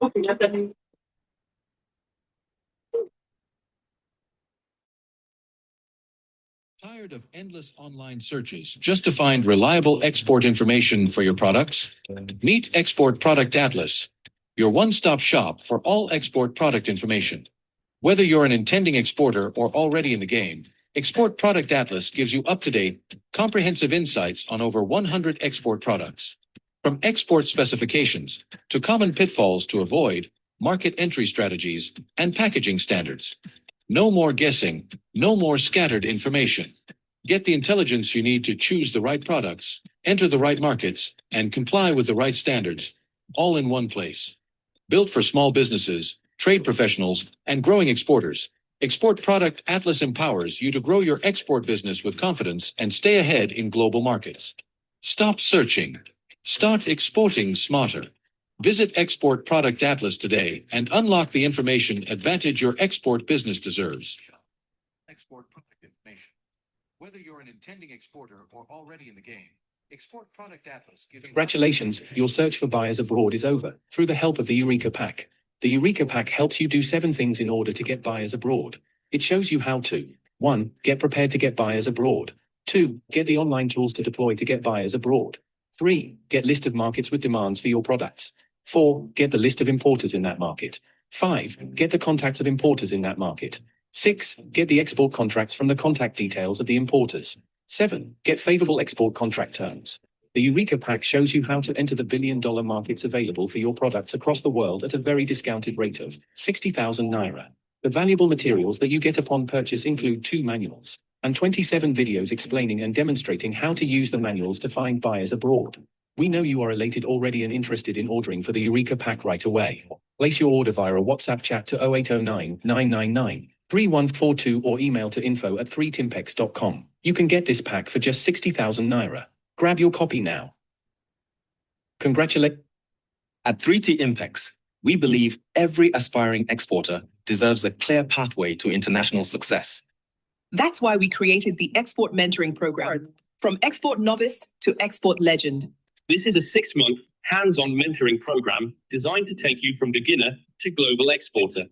Tired of endless online searches just to find reliable export information for your products? Meet Export Product Atlas, your one-stop shop for all export product information. Whether you're an intending exporter or already in the game, Export Product Atlas gives you up-to-date, comprehensive insights on over 100 export products. From export specifications to common pitfalls to avoid, market entry strategies, and packaging standards. No more guessing, no more scattered information. Get the intelligence you need to choose the right products, enter the right markets, and comply with the right standards, all in one place. Built for small businesses, trade professionals, and growing exporters, Export Product Atlas empowers you to grow your export business with confidence and stay ahead in global markets. Stop searching. Start exporting smarter. Visit Export Product Atlas today and unlock the information advantage your export business deserves. Export product information. Whether you're an intending exporter or already in the game, Export Product Atlas gives you... Congratulations, your search for buyers abroad is over. Through the help of the Eureka Pack. The Eureka Pack helps you do 7 things in order to get buyers abroad. It shows you how to 1. Get prepared to get buyers abroad. 2. Get the online tools to deploy to get buyers abroad. 3. Get list of markets with demands for your products. 4. Get the list of importers in that market. 5. Get the contacts of importers in that market. 6. Get the export contracts from the contact details of the importers. 7. Get favorable export contract terms. The Eureka Pack shows you how to enter the billion-dollar markets available for your products across the world at a very discounted rate of 60,000 naira. The valuable materials that you get upon purchase include 2 manuals and 27 videos explaining and demonstrating how to use the manuals to find buyers abroad. We know you are elated already and interested in ordering for the Eureka Pack right away. Place your order via a WhatsApp chat to 0809 999 3142 or email to info@3timpex.com. You can get this pack for just 60,000 naira. Grab your copy now. Congratulations. At 3T Impex, we believe every aspiring exporter deserves a clear pathway to international success. That's why we created the Export Mentoring Program, from Export Novice to Export Legend. This is a 6-month, hands-on mentoring program designed to take you from beginner to global exporter.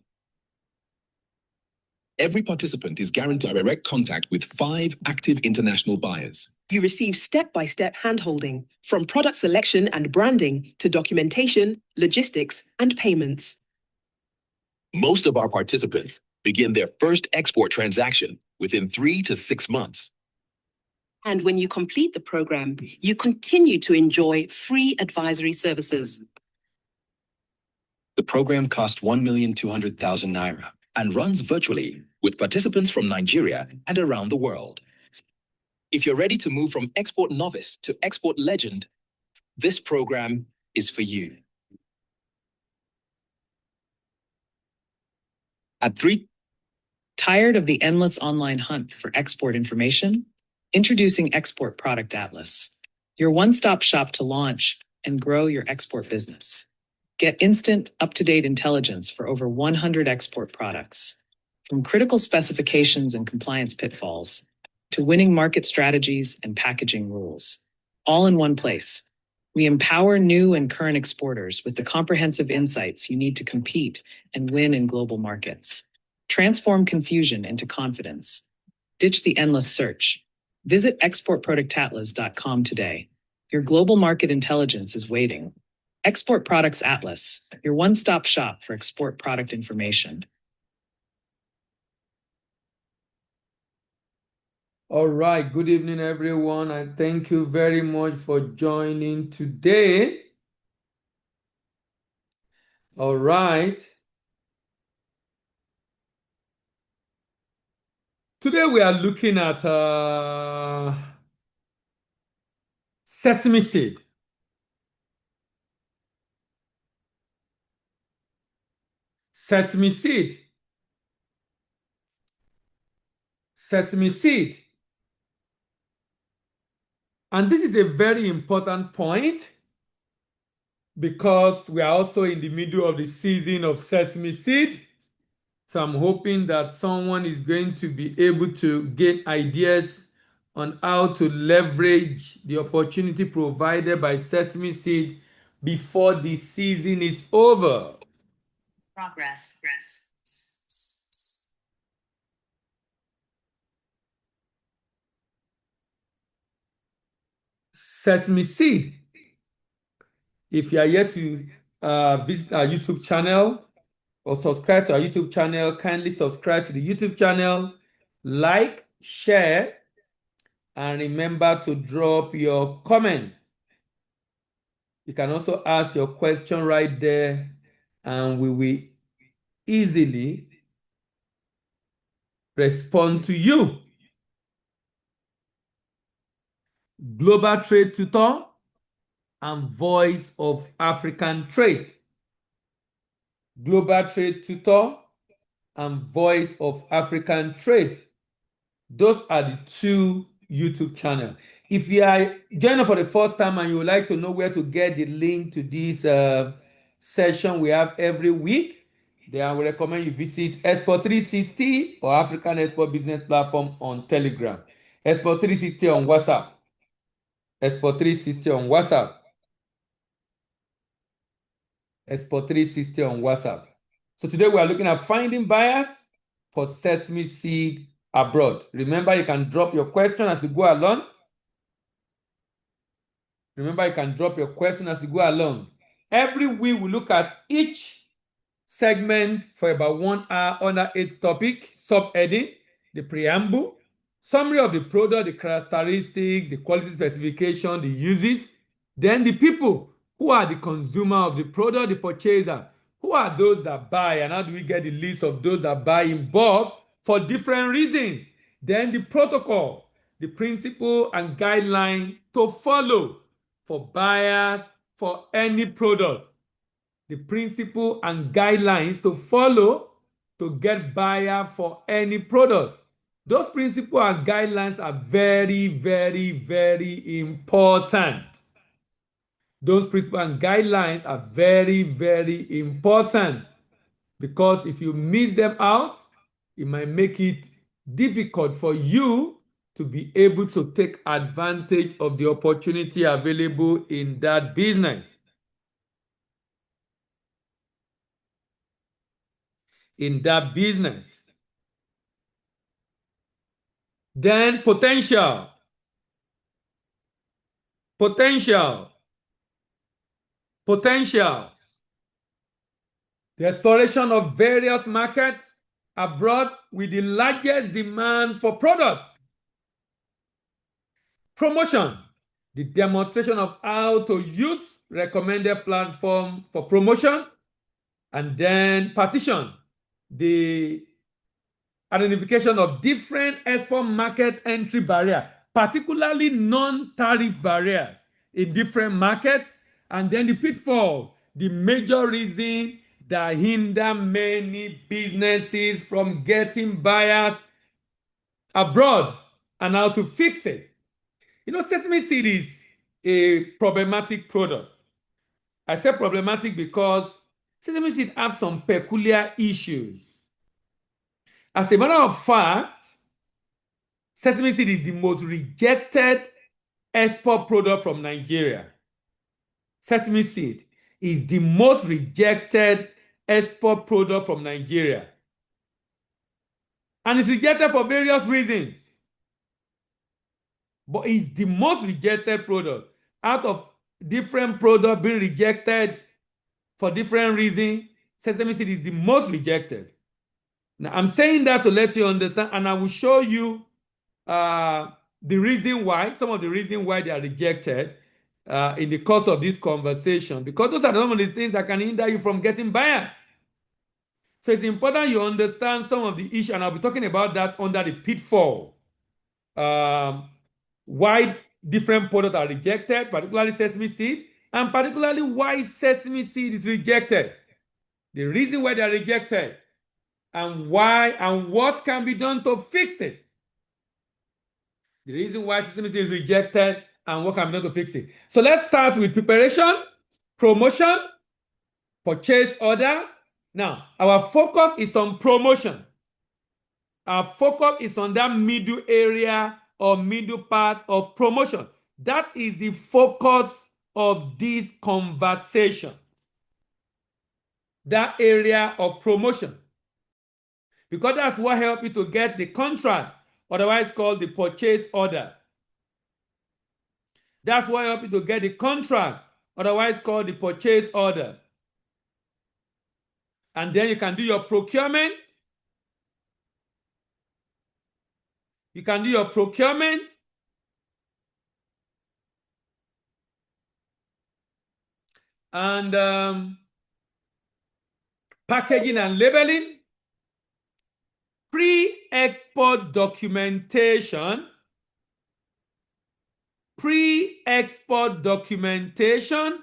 Every participant is guaranteed direct contact with 5 active international buyers. You receive step-by-step handholding, from product selection and branding to documentation, logistics, and payments. Most of our participants begin their first export transaction within 3 to 6 months. And when you complete the program, you continue to enjoy free advisory services. The program costs 1,200,000 naira and runs virtually with participants from Nigeria and around the world. If you're ready to move from Export Novice to Export Legend, this program is for you. At 3. Tired of the endless online hunt for export information? Introducing Export Product Atlas, your one-stop shop to launch and grow your export business. Get instant, up-to-date intelligence for over 100 export products. From critical specifications and compliance pitfalls to winning market strategies and packaging rules, all in one place. We empower new and current exporters with the comprehensive insights you need to compete and win in global markets. Transform confusion into confidence. Ditch the endless search. Visit exportproductatlas.com today. Your global market intelligence is waiting. Export Products Atlas, your one-stop shop for export product information. All right, good evening, everyone, and thank you very much for joining today. All right. Today we are looking at sesame seed. Sesame seed. Sesame seed. And this is a very important point because we are also in the middle of the season of sesame seed. So I'm hoping that someone is going to be able to get ideas on how to leverage the opportunity provided by sesame seed before the season is over. Progress. Sesame Seed. If you are yet to visit our YouTube channel or subscribe to our YouTube channel, kindly subscribe to the YouTube channel, like, share, and remember to drop your comment. You can also ask your question right there, and we will easily respond to you. Global Trade Tutor and Voice of African Trade. Global Trade Tutor and Voice of African Trade. Those are the two YouTube channels. If you are joining for the first time and you would like to know where to get the link to this session we have every week, then I would recommend you visit Export 360 or African Export Business Platform on Telegram. Export 360 on WhatsApp. Export 360 on WhatsApp. Export 360 on WhatsApp. So today we are looking at finding buyers for Sesame Seed abroad. Remember, you can drop your question as you go along. Every week we look at each segment for about 1 hour under 8 topic, subheading, the preamble, summary of the product, the characteristics, the quality specification, the uses, then the people who are the consumer of the product, the purchaser, who are those that buy, and how do we get the list of those that buy in bulk for different reasons, then the protocol, the principle and guideline to follow for buyers for any product, the principle and guidelines to follow to get buyer for any product. Those principles and guidelines are very, very, very important. Those principles and guidelines are very, very important because if you miss them out, it might make it difficult for you to be able to take advantage of the opportunity available in that business. Then potential. The exploration of various markets abroad with the largest demand for product. Promotion. The demonstration of how to use recommended platform for promotion. And then partition. The identification of different export market entry barriers, particularly non-tariff barriers in different markets, and then the pitfall, the major reason that hinder many businesses from getting buyers abroad and how to fix it. You know, Sesame Seed is a problematic product. I say problematic because Sesame Seed has some peculiar issues. As a matter of fact, Sesame Seed is the most rejected export product from Nigeria. Sesame Seed is the most rejected export product from Nigeria. And it's rejected for various reasons. But it's the most rejected product. Out of different products being rejected for different reasons, Sesame Seed is the most rejected. Now, I'm saying that to let you understand, and I will show you the reason why, some of the reasons why they are rejected in the course of this conversation, because those are some of the things that can hinder you from getting buyers. So it's important you understand some of the issues, and I'll be talking about that under the pitfall. Why different products are rejected, particularly Sesame Seed, and particularly why Sesame Seed is rejected. The reason why they are rejected, and why and what can be done to fix it. The reason why Sesame Seed is rejected and what can be done to fix it. So let's start with preparation, promotion, purchase order. Now, our focus is on promotion. Our focus is on that middle area or middle part of promotion. That is the focus of this conversation. that area of promotion, because that's what helps you to get the contract, otherwise called the purchase order. That's what helps you to get the contract, otherwise called the purchase order. And then you can do your procurement. You can do your procurement. And packaging and labeling. Pre-export documentation. Pre-export documentation.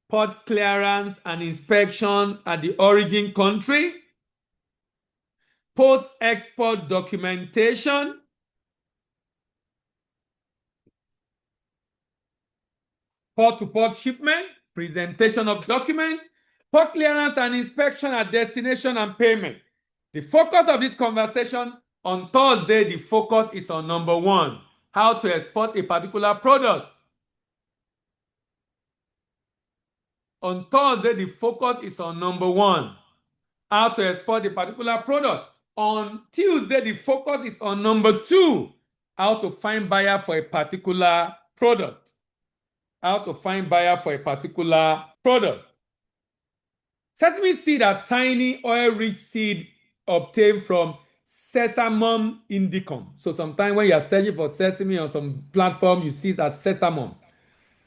Port clearance and inspection at the origin country. Post-export documentation. Port-to-port shipment, presentation of document, port clearance and inspection at destination and payment. The focus of this conversation on Thursday, the focus is on number 1, how to export a particular product. On Thursday, the focus is on number 1, how to export a particular product. On Tuesday, the focus is on number 2, how to find buyer for a particular product. How to find buyer for a particular product. Sesame seed are tiny oil-rich seed obtained from Sesame indicum. So sometimes when you are searching for sesame on some platform, you see it as Sesame.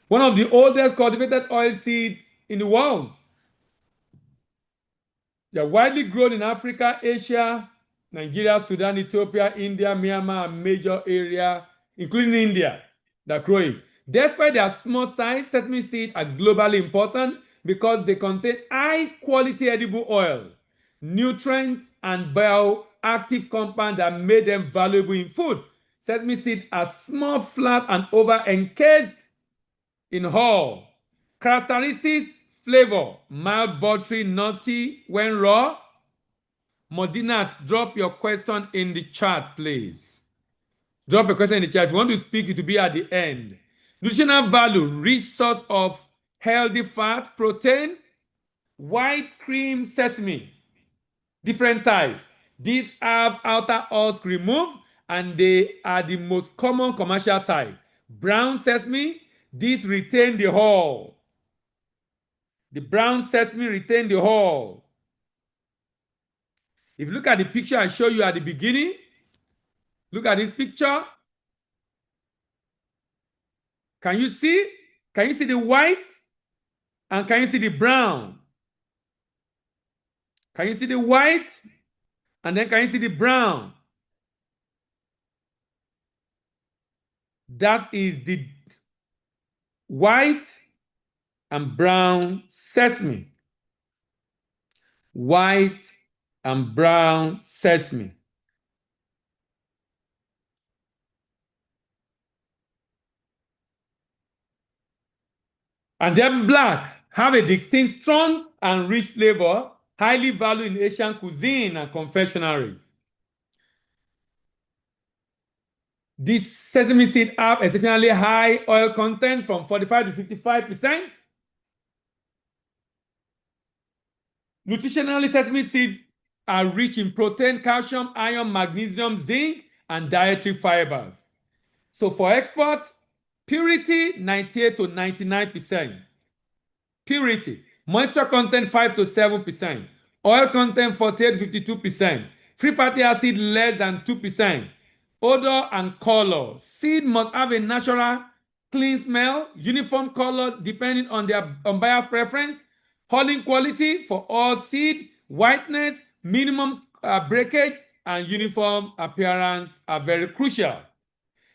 One of the oldest cultivated oil seeds in the world. They are widely grown in Africa, Asia, Nigeria, Sudan, Ethiopia, India, Myanmar, and major area, including India, that grow it. Despite their small size, sesame seeds are globally important because they contain high-quality edible oil, nutrients, and bioactive compounds that make them valuable in food. Sesame seeds are small, flat, and over-encased in hull. Characteristics: flavor, mild, buttery, nutty when raw. Modinat, drop your question in the chat, please. Drop a question in the chat. If you want to speak, it will be at the end. Nutritional value, rich source of healthy fat, protein. White cream sesame, different types. These have outer husk removed and they are the most common commercial type. Brown sesame, these retain the hull. The brown sesame retain the hull. If you look at the picture I showed you at the beginning, look at this picture. Can you see? Can you see the white? And can you see the brown? Can you see the white? And then can you see the brown? That is the white and brown sesame. White and brown sesame. And then black have a distinct, strong, and rich flavor, highly valued in Asian cuisine and confectionery. These sesame seeds have exceptionally high oil content from 45 to 55%. Nutritionally, sesame seeds are rich in protein, calcium, iron, magnesium, zinc, and dietary fibers. So for export, purity 98 to 99%. Purity. Moisture content 5 to 7%. Oil content 48 to 52%. Free fatty acid less than 2%. Odor and color. Seed must have a natural clean smell, uniform color depending on their buyer preference, hulling quality for all seed, whiteness, minimum breakage, and uniform appearance are very crucial.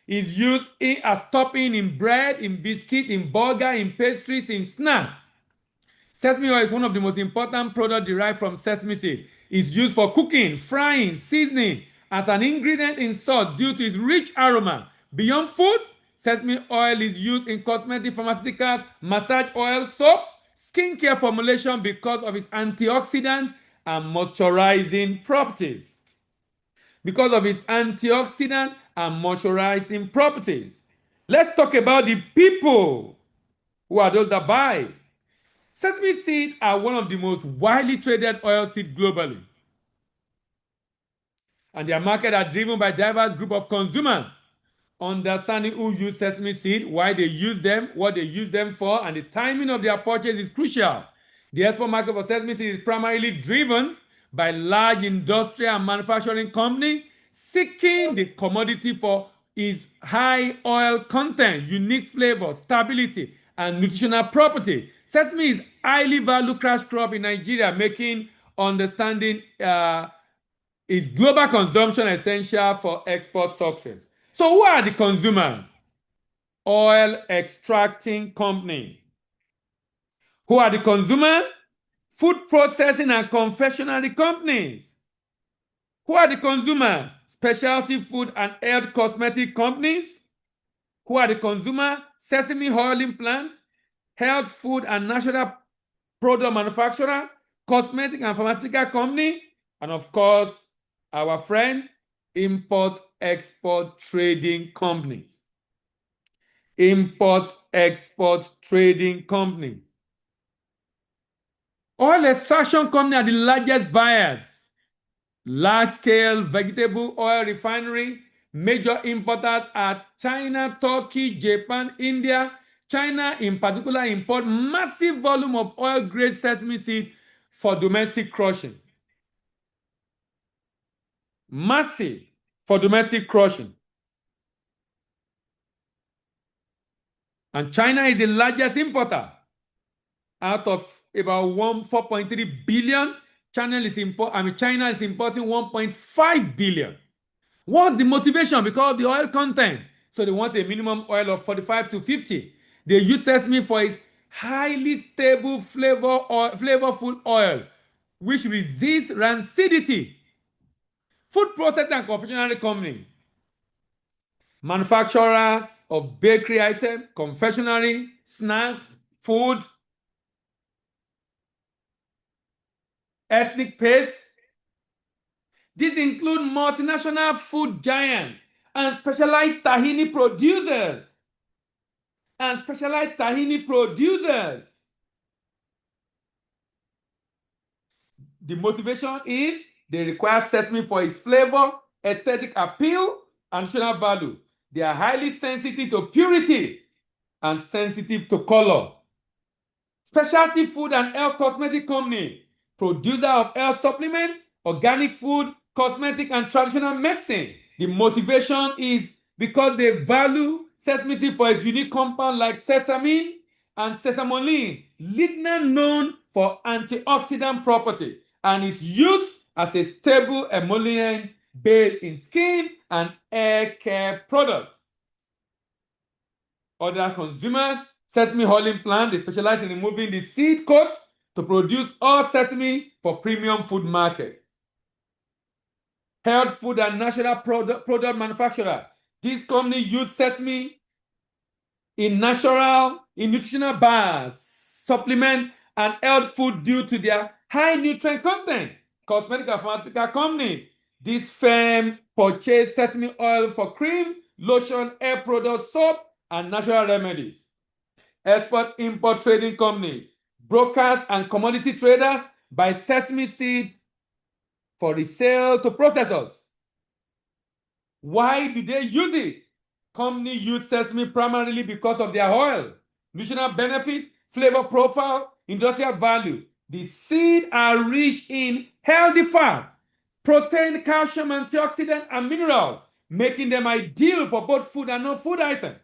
Is used as topping in bread, in biscuit, in burger, in pastries, in snack. Sesame oil is one of the most important products derived from sesame seed. It's used for cooking, frying, seasoning, as an ingredient in sauce due to its rich aroma. Beyond food, sesame oil is used in cosmetic, pharmaceuticals, massage oil, soap, skincare formulation because of its antioxidant and moisturizing properties. Because of its antioxidant and moisturizing properties. Let's talk about the people. Who are those that buy? Sesame seeds are one of the most widely traded oilseeds globally. And their market are driven by a diverse group of consumers. Understanding who use sesame seed, why they use them, what they use them for, and the timing of their purchase is crucial. The export market for sesame seed is primarily driven by large industrial and manufacturing companies seeking the commodity for its high oil content, unique flavor, stability, and nutritional property. Sesame is highly valued cash crop in Nigeria, making understanding is global consumption essential for export success. So who are the consumers? Oil extracting company. Who are the consumers? Food processing and confectionery companies. Who are the consumers? Specialty food and health cosmetic companies. Who are the consumers? Sesame oiling plant, health food and natural product manufacturer, cosmetic and pharmaceutical company, and of course, our friend, import-export trading companies. Import-export trading company. Oil extraction company are the largest buyers. Large-scale vegetable oil refinery. Major importers are China, Turkey, Japan, India. China in particular import massive volume of oil-grade sesame seed for domestic crushing. Massive for domestic crushing. And China is the largest importer. Out of about 4.3 billion, China is importing 1.5 billion. What's the motivation? Because of the oil content. So they want a minimum oil of 45 to 50. They use sesame for its highly stable flavorful oil, which resists rancidity. Food processing and confectionery company. Manufacturers of bakery items, confectionery, snacks, food, ethnic paste. These include multinational food giants and specialized tahini producers. The motivation is they require sesame for its flavor, aesthetic appeal, and nutritional value. They are highly sensitive to purity and sensitive to color. Specialty food and health cosmetic company, producer of health supplements, organic food, cosmetic, and traditional medicine. The motivation is because they value sesame seed for its unique compound like sesamein and sesamoline, lignin known for antioxidant property, and is used as a stable emollient based in skin and hair care product. Other consumers, sesame oiling plant, they specialize in removing the seed coat to produce all sesame for premium food market. Health food and natural product manufacturer. This company use sesame in nutritional bars, supplement, and health food due to their high nutrient content. Cosmetic and pharmaceutical companies. This firm purchase sesame oil for cream, lotion, hair products, soap, and natural remedies. Export-import trading companies. Brokers and commodity traders buy sesame seed for resale to processors. Why do they use it? Company use sesame primarily because of their oil, nutritional benefit, flavor profile, industrial value. The seeds are rich in healthy fat, protein, calcium, antioxidant, and minerals, making them ideal for both food and non-food items.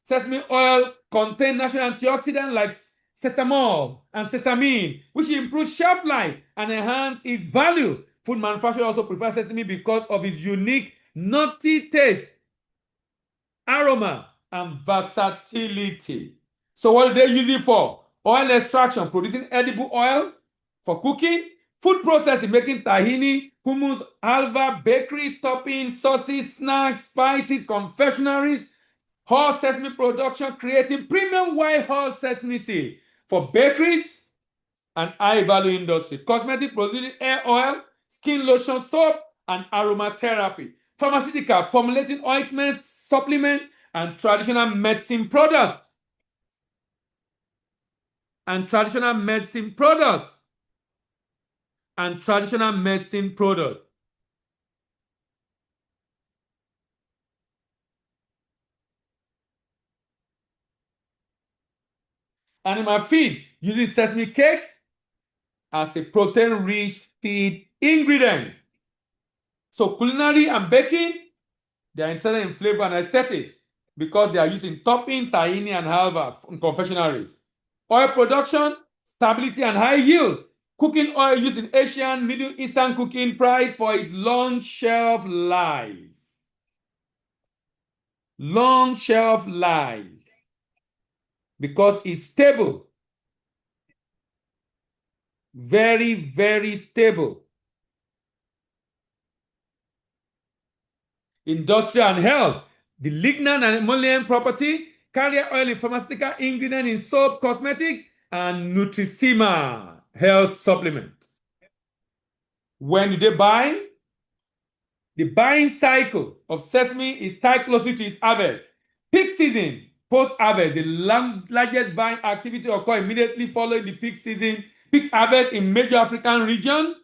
Sesame oil contains natural antioxidants like sesamol and sesamein, which improves shelf life and enhance its value. Food manufacturers also prefer sesame because of its unique nutty taste, aroma, and versatility. So what do they use it for? Oil extraction, producing edible oil for cooking, food processing, making tahini, hummus, halva, bakery, toppings, sauces, snacks, spices, confectionaries, whole sesame production, creating premium white whole sesame seed for bakeries and high-value industry. Cosmetic, producing hair oil, skin lotion, soap, and aromatherapy. Pharmaceutical, formulating ointments, supplement, and traditional medicine products. and traditional medicine product. And traditional medicine product. Animal feed uses sesame cake as a protein-rich feed ingredient. So culinary and baking, they are interested in flavor and aesthetics because they are using topping, tahini, and halva in confectionaries. Oil production, stability, and high yield. Cooking oil used in Asian, Middle Eastern cooking prized for its long shelf life. Long shelf life. Because it's stable. Very, very stable. Industrial and health. The lignan and emollient property, carrier oil in pharmaceutical ingredient in soap, cosmetics, and Nutrisema health supplement. When do they buy? The buying cycle of sesame is tied closely to its harvest. Peak season, post-harvest, the largest buying activity occurs immediately following the peak season, peak harvest in major African region,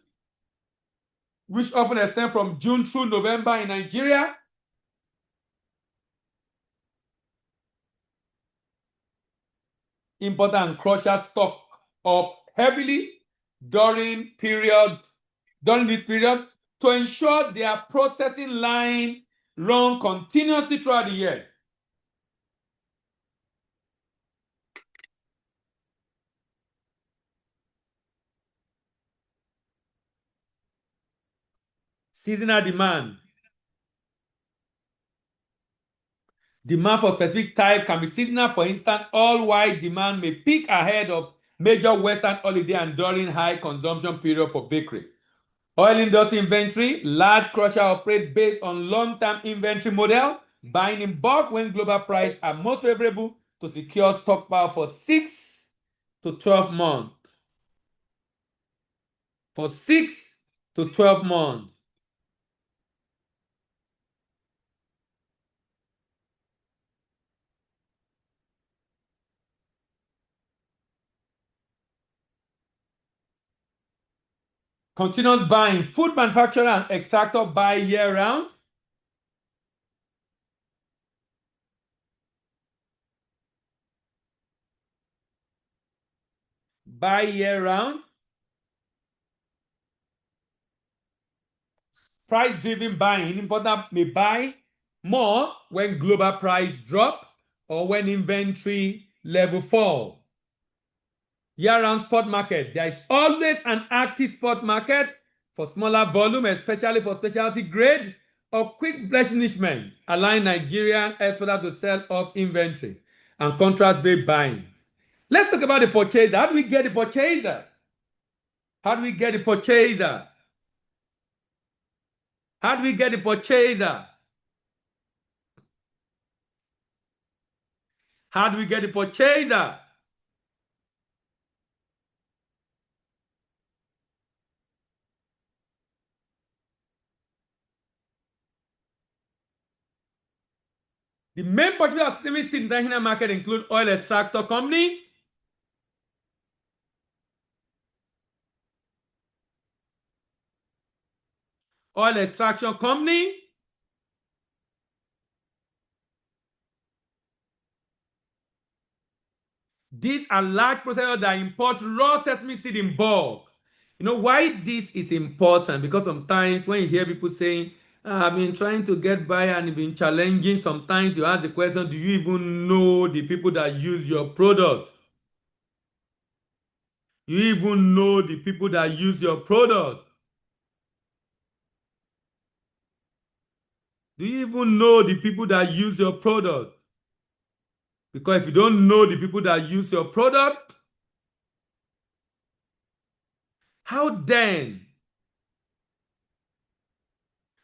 which often extend from June through November in Nigeria. Importer and crusher stock up heavily during this period to ensure their processing line run continuously throughout the year. Seasonal demand. Demand for specific type can be seasonal. For instance, all-white demand may peak ahead of major Western holiday and during high consumption period for bakery. Oil industry inventory. Large crusher operate based on long-term inventory model, buying in bulk when global prices are most favorable to secure stockpile for 6 to 12 months. For 6 to 12 months. Continuous buying. Food manufacturer and extractor buy year-round. Buy year-round. Price-driven buying. Importer may buy more when global price drop or when inventory level fall. Year-round spot market. There is always an active spot market for smaller volume, especially for specialty grade or quick replenishment, allowing Nigerian exporters to sell off inventory and contract-based buying. Let's talk about the purchaser. How do we get the purchaser? How do we get the purchaser? How do we get the purchaser? How do we get the purchaser? The main purchasers of sesame seed in the international market include oil extractor companies, oil extraction company, these are large processors that import raw sesame seed in bulk. You know why this is important? Because sometimes when you hear people saying, I've been trying to get by and been challenging, sometimes you ask the question, do you even know the people that use your product? You even know the people that use your product? Do you even know the people that use your product? Because if you don't know the people that use your product, how then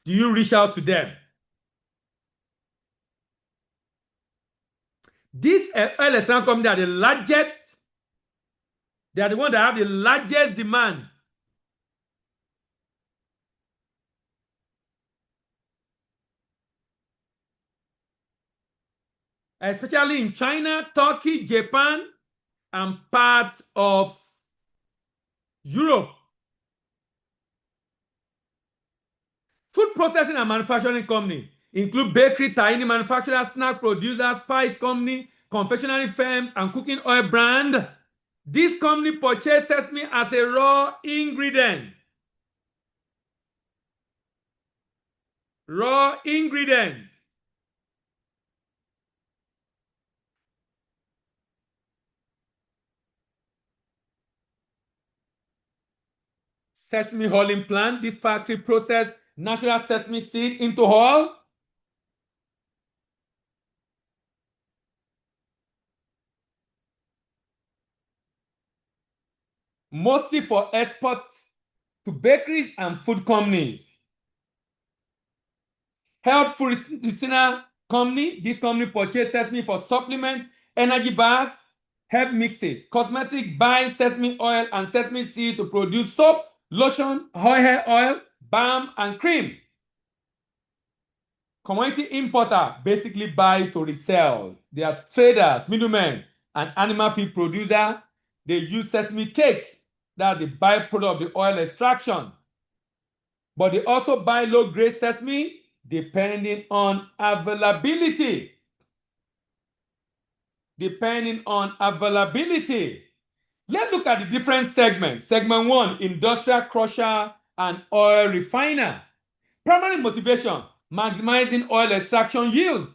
do you reach out to them? These oil extraction companies are the largest. They are the ones that have the largest demand. Especially in China, Turkey, Japan, and part of Europe. Food processing and manufacturing company include bakery, tahini manufacturer, snack producer, spice company, confectionery firms, and cooking oil brand. This company purchased sesame as a raw ingredient. Raw ingredient. Sesame hulling plant. This factory processed natural sesame seed into hull. Mostly for export to bakeries and food companies. Health food medicinal company. This company purchased sesame for supplement, energy bars, herb mixes, cosmetic, buying sesame oil and sesame seed to produce soap, lotion, hair oil, balm, and cream. Commodity importer basically buy to resell. They are traders, middlemen, and animal feed producer. They use sesame cake, that's the byproduct of the oil extraction. But they also buy low-grade sesame depending on availability. Depending on availability. Let's look at the different segments. Segment 1, industrial crusher and oil refiner. Primary motivation, maximizing oil extraction yield.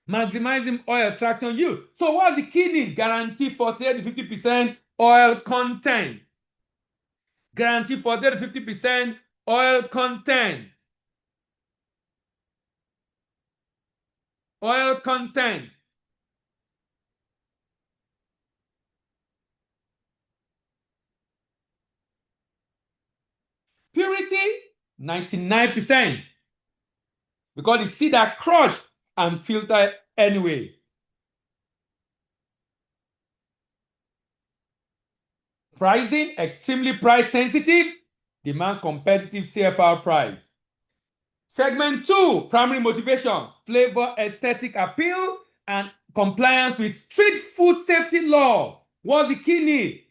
Maximizing oil extraction yield. So what's the key need? Guarantee 40 to 50% oil content. Guarantee 40 to 50% oil content. Oil content. Purity, 99%. Because the seed are crushed and filtered anyway. Pricing, extremely price sensitive, demand competitive CFR price. Segment 2, primary motivation, flavor, aesthetic appeal, and compliance with strict food safety law. What's the key need?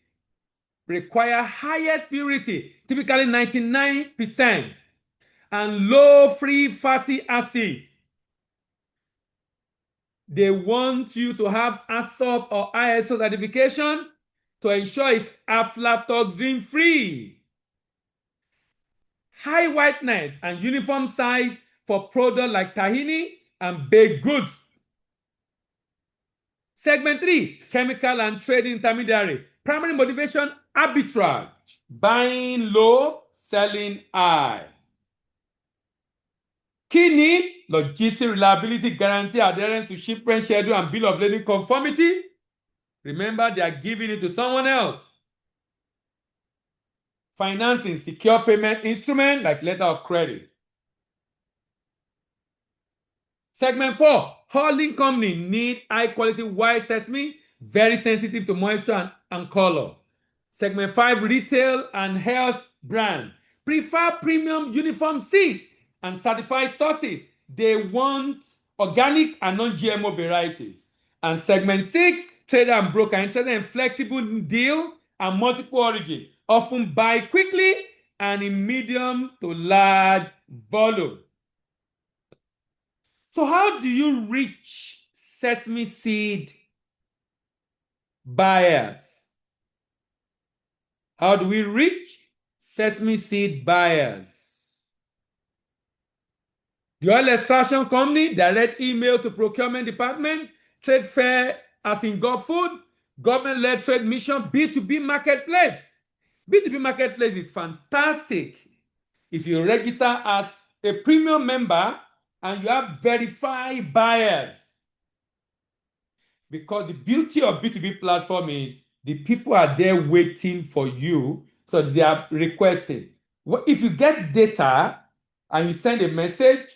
Require highest purity, typically 99%, and low free fatty acid. They want you to have ASOP or ISO certification to ensure it's aflatoxin free. High whiteness and uniform size for products like tahini and baked goods. Segment 3, chemical and trading intermediary. Primary motivation, arbitrage. Buying low, selling high. Key need, logistic reliability, guarantee adherence to shipment schedule and bill of lading conformity. Remember, they are giving it to someone else. Financing, secure payment instrument like letter of credit. Segment 4, holding company need high quality white sesame, very sensitive to moisture and color. Segment 5, retail and health brand. Prefer premium uniform seed and certified sources. They want organic and non-GMO varieties. And segment 6, trader and broker interested in flexible deal and multiple origin. Often buy quickly and in medium to large volume. So how do you reach sesame seed buyers? How do we reach sesame seed buyers? The oil extraction company, direct email to procurement department, trade fair as in GovFood, government-led trade mission, B2B marketplace. B2B marketplace is fantastic if you register as a premium member and you have verified buyers. Because the beauty of B2B platform is the people are there waiting for you, so they are requesting. If you get data and you send a message,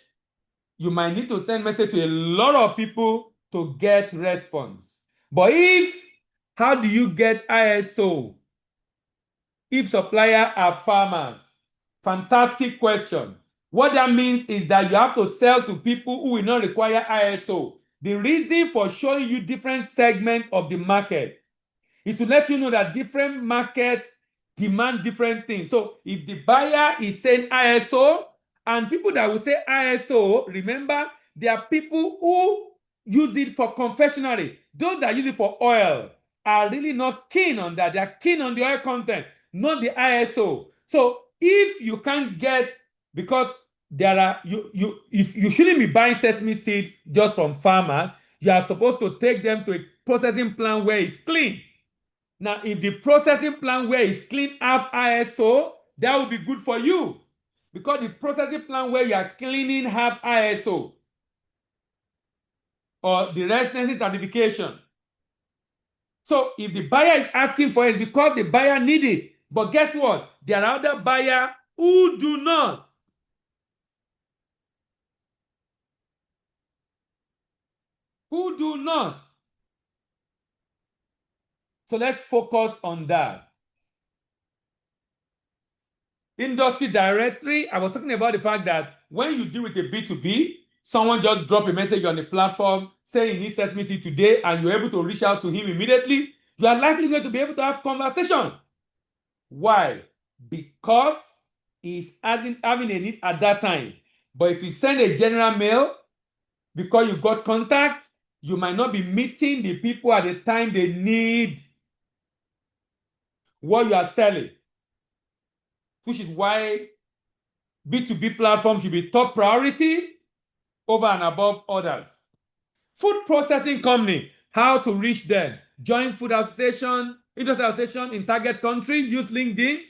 you might need to send message to a lot of people to get response. But how do you get ISO? If suppliers are farmers? Fantastic question. What that means is that you have to sell to people who will not require ISO. The reason for showing you different segments of the market It's to let you know that different markets demand different things. So if the buyer is saying ISO, and people that will say ISO, remember, there are people who use it for confectionery. Those that use it for oil are really not keen on that. They are keen on the oil content, not the ISO. So if you can't get, because there are you shouldn't be buying sesame seeds just from farmers. You are supposed to take them to a processing plant where it's clean. Now, if the processing plant where it's clean have ISO, that will be good for you, because the processing plant where you are cleaning have ISO or the readiness certification. So if the buyer is asking for it, it's because the buyer needs it. But guess what? There are other buyers who do not. Who do not. So let's focus on that. Industry directory, I was talking about the fact that when you deal with a B2B, someone just drop a message on the platform saying he needs Sesame Seed today, and you're able to reach out to him immediately, you are likely going to be able to have conversation. Why? Because he's having a need at that time. But if you send a general mail, because you got contact, you might not be meeting the people at the time they need what you are selling, which is why B2B platforms should be top priority over and above others. Food processing company, how to reach them. Join food association, industry association in target country, use LinkedIn.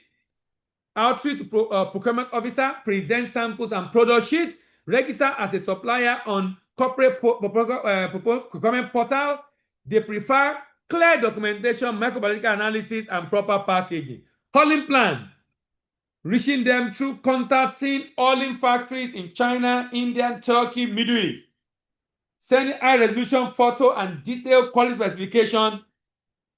Outreach to procurement officer, present samples and product sheet, register as a supplier on corporate procurement portal. They prefer clear documentation, microbiological analysis, and proper packaging. Hauling plan, reaching them through contacting hauling factories in China, India, Turkey, Middle East. Sending high resolution photo and detailed quality specification.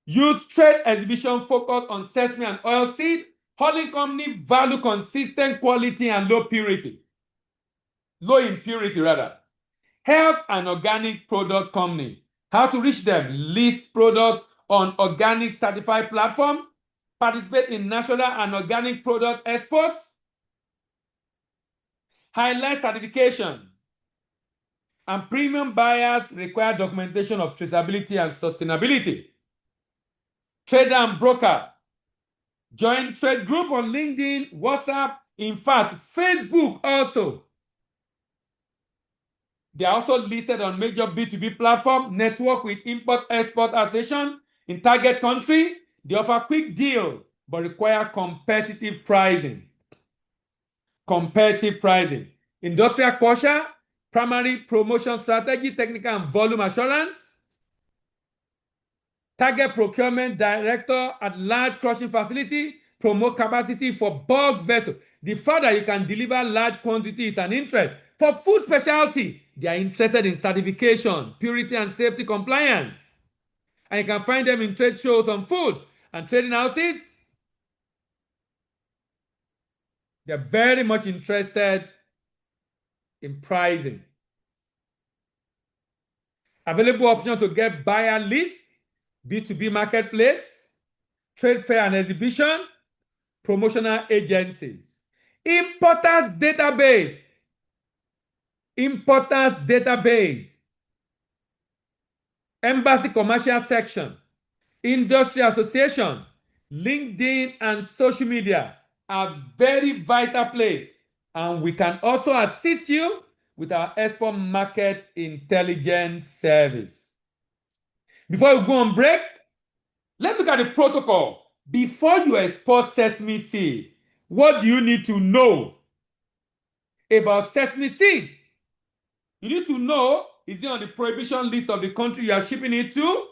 Use trade exhibition focus on sesame and oilseed. Hauling company value consistent quality and low impurity rather. Health and organic product company. How to reach them? List product on organic certified platform. Participate in national and organic product expos. Highlight certification. And premium buyers require documentation of traceability and sustainability. Trader and broker. Join trade group on LinkedIn, WhatsApp, in fact, Facebook also. They are also listed on major B2B platform, network with Import-Export Association in target country. They offer quick deal, but require competitive pricing. Competitive pricing. Industrial quotient, primary promotion strategy, technical and volume assurance. Target procurement director at large crushing facility, promote capacity for bulk vessels. The fact that you can deliver large quantities and interest. For food specialty, they are interested in certification, purity and safety compliance. And you can find them in trade shows on food and trading houses. They're very much interested in pricing. Available option to get buyer list, B2B marketplace, trade fair and exhibition, promotional agencies. Importers database. Embassy commercial section. Industry association. LinkedIn and social media are very vital place. And we can also assist you with our export market intelligence service. Before we go on break, let's look at the protocol. Before you export sesame seed, what do you need to know about sesame seed? You need to know, is it on the prohibition list of the country you are shipping it to?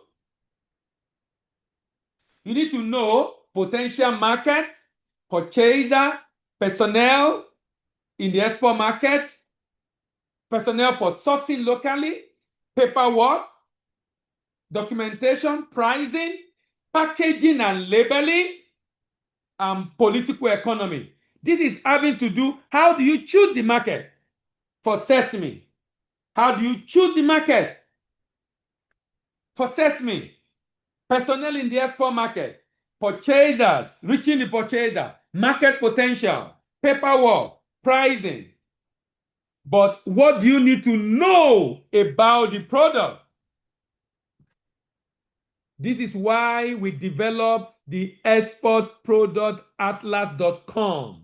You need to know potential market, purchaser, personnel in the export market, personnel for sourcing locally, paperwork, documentation, pricing, packaging and labeling, and political economy. This is having to do, how do you choose the market for sesame? How do you choose the market for sesame? personnel in the export market, purchasers, reaching the purchaser, market potential, paperwork, pricing. But what do you need to know about the product? This is why we developed the exportproductatlas.com.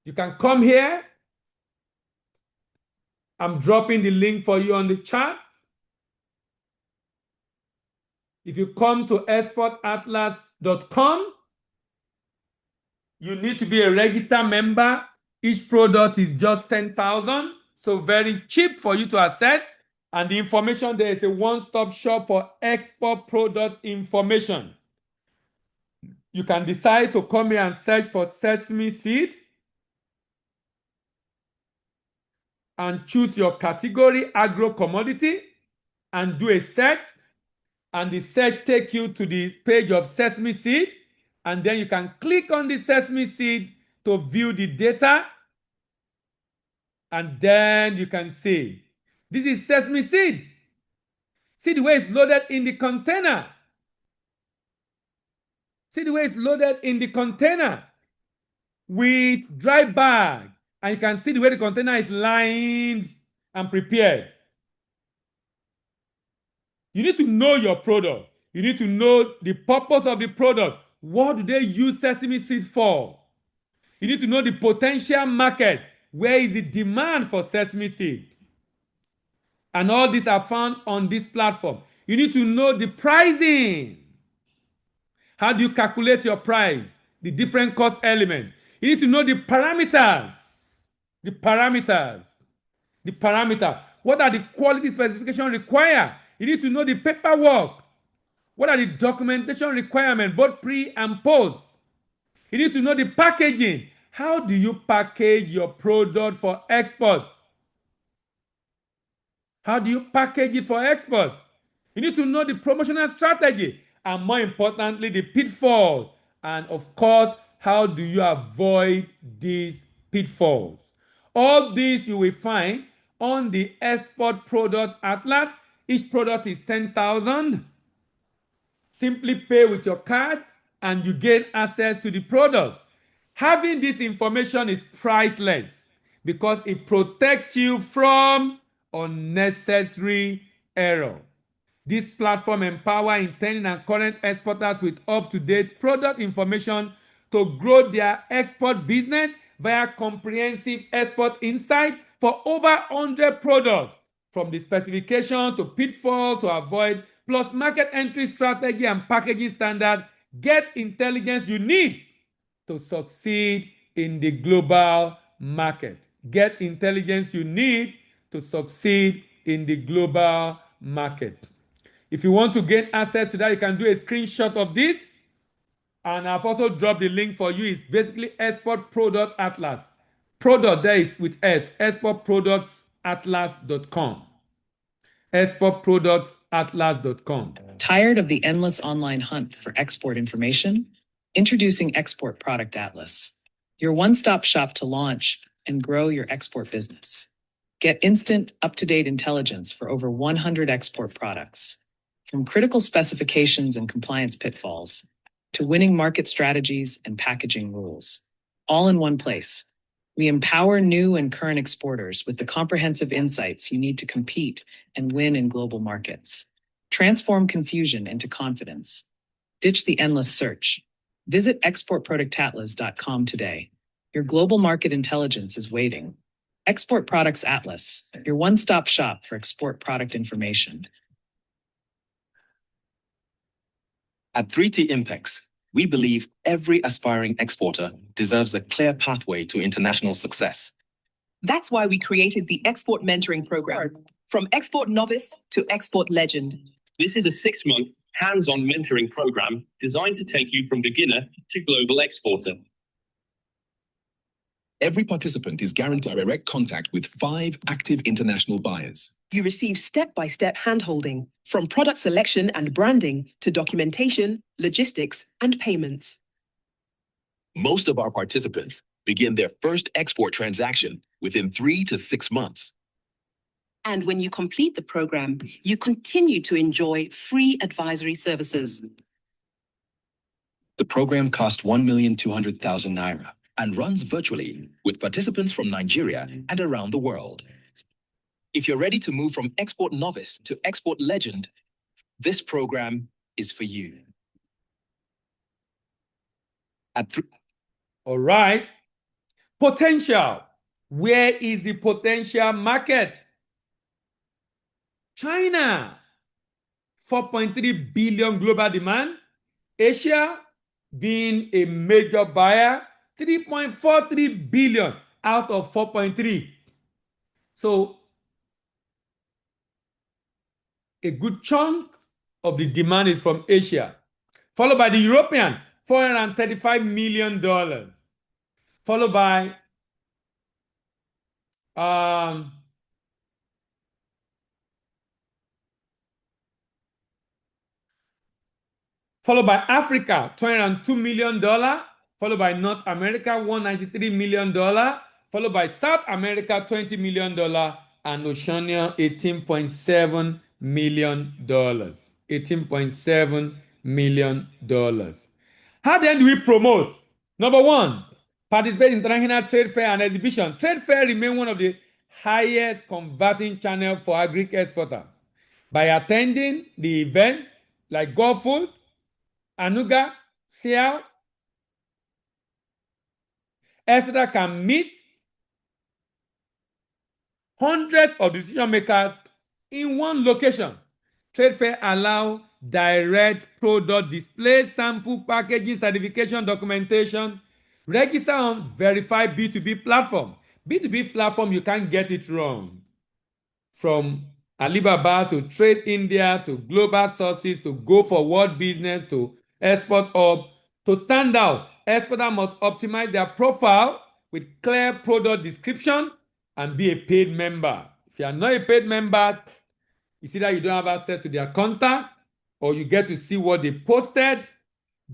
You can come here. I'm dropping the link for you on the chat. If you come to exportatlas.com, you need to be a registered member. Each product is just 10,000, so very cheap for you to access. And the information there is a one-stop shop for export product information. You can decide to come here and search for sesame seed and choose your category, agro commodity, and do a search. And the search takes you to the page of sesame seed. And then you can click on the sesame seed to view the data. And then you can see, this is sesame seed. See the way it's loaded in the container. See the way it's loaded in the container with dry bag. And you can see the way the container is lined and prepared. You need to know your product. You need to know the purpose of the product. What do they use sesame seed for? You need to know the potential market. Where is the demand for sesame seed? And all these are found on this platform. You need to know the pricing. How do you calculate your price? The different cost elements. You need to know the parameters. The parameter. What are the quality specifications required? You need to know the paperwork. What are the documentation requirements, both pre and post? You need to know the packaging. How do you package your product for export? How do you package it for export? You need to know the promotional strategy, and more importantly, the pitfalls. And of course, how do you avoid these pitfalls? All these you will find on the Export Product Atlas. Each product is 10,000. Simply pay with your card and you gain access to the product. Having this information is priceless because it protects you from unnecessary error. This platform empowers intending and current exporters with up-to-date product information to grow their export business via comprehensive export insight for over 100 products, from the specification to pitfalls to avoid, plus market entry strategy and packaging standard. Get intelligence you need to succeed in the global market. Get intelligence you need to succeed in the global market. If you want to gain access to that, you can do a screenshot of this. And I've also dropped the link for you. It's basically Export Product Atlas. Product there is with S, exportproductatlas.com. exportproductatlas.com. Tired of the endless online hunt for export information? Introducing Export Product Atlas, your one-stop shop to launch and grow your export business. Get instant, up-to-date intelligence for over 100 export products. From critical specifications and compliance pitfalls to winning market strategies and packaging rules, all in one place. We empower new and current exporters with the comprehensive insights you need to compete and win in global markets. Transform confusion into confidence. Ditch the endless search. Visit exportproductatlas.com today. Your global market intelligence is waiting. Export Products Atlas, your one-stop shop for export product information. At 3T Impex, we believe every aspiring exporter deserves a clear pathway to international success. That's why we created the Export Mentoring Program, from Export Novice to Export Legend. This is a 6-month hands-on mentoring program designed to take you from beginner to global exporter. Every participant is guaranteed direct contact with 5 active international buyers. You receive step-by-step handholding, from product selection and branding to documentation, logistics, and payments. Most of our participants begin their first export transaction within 3 to 6 months. And when you complete the program, you continue to enjoy free advisory services. The program costs 1,200,000 naira and runs virtually with participants from Nigeria and around the world. If you're ready to move from export novice to export legend, this program is for you. All right. Potential. Where is the potential market? China, 4.3 billion global demand. Asia, being a major buyer, 3.43 billion out of 4.3. So, a good chunk of the demand is from Asia, followed by the European, $435 million, followed by Africa, $202 million, followed by North America, $193 million, followed by South America, $20 million, and Oceania, $18.7 million. $18.7 million. How then do we promote? Number one, participate in international trade fair and exhibition. Trade fair remain one of the highest converting channel for agri-exporter. By attending the event like Gulf Food, Anuga, Siao, exporter can meet hundreds of decision makers in one location. Trade fair allow direct product display, sample packaging, certification, documentation. Register on verified B2B platform. B2B platform, you can't get it wrong. From Alibaba to Trade India to Global Sources to Go for World Business to Export Hub. To stand out, exporter must optimize their profile with clear product description and be a paid member. If you are not a paid member, it's either you don't have access to their contact or you get to see what they posted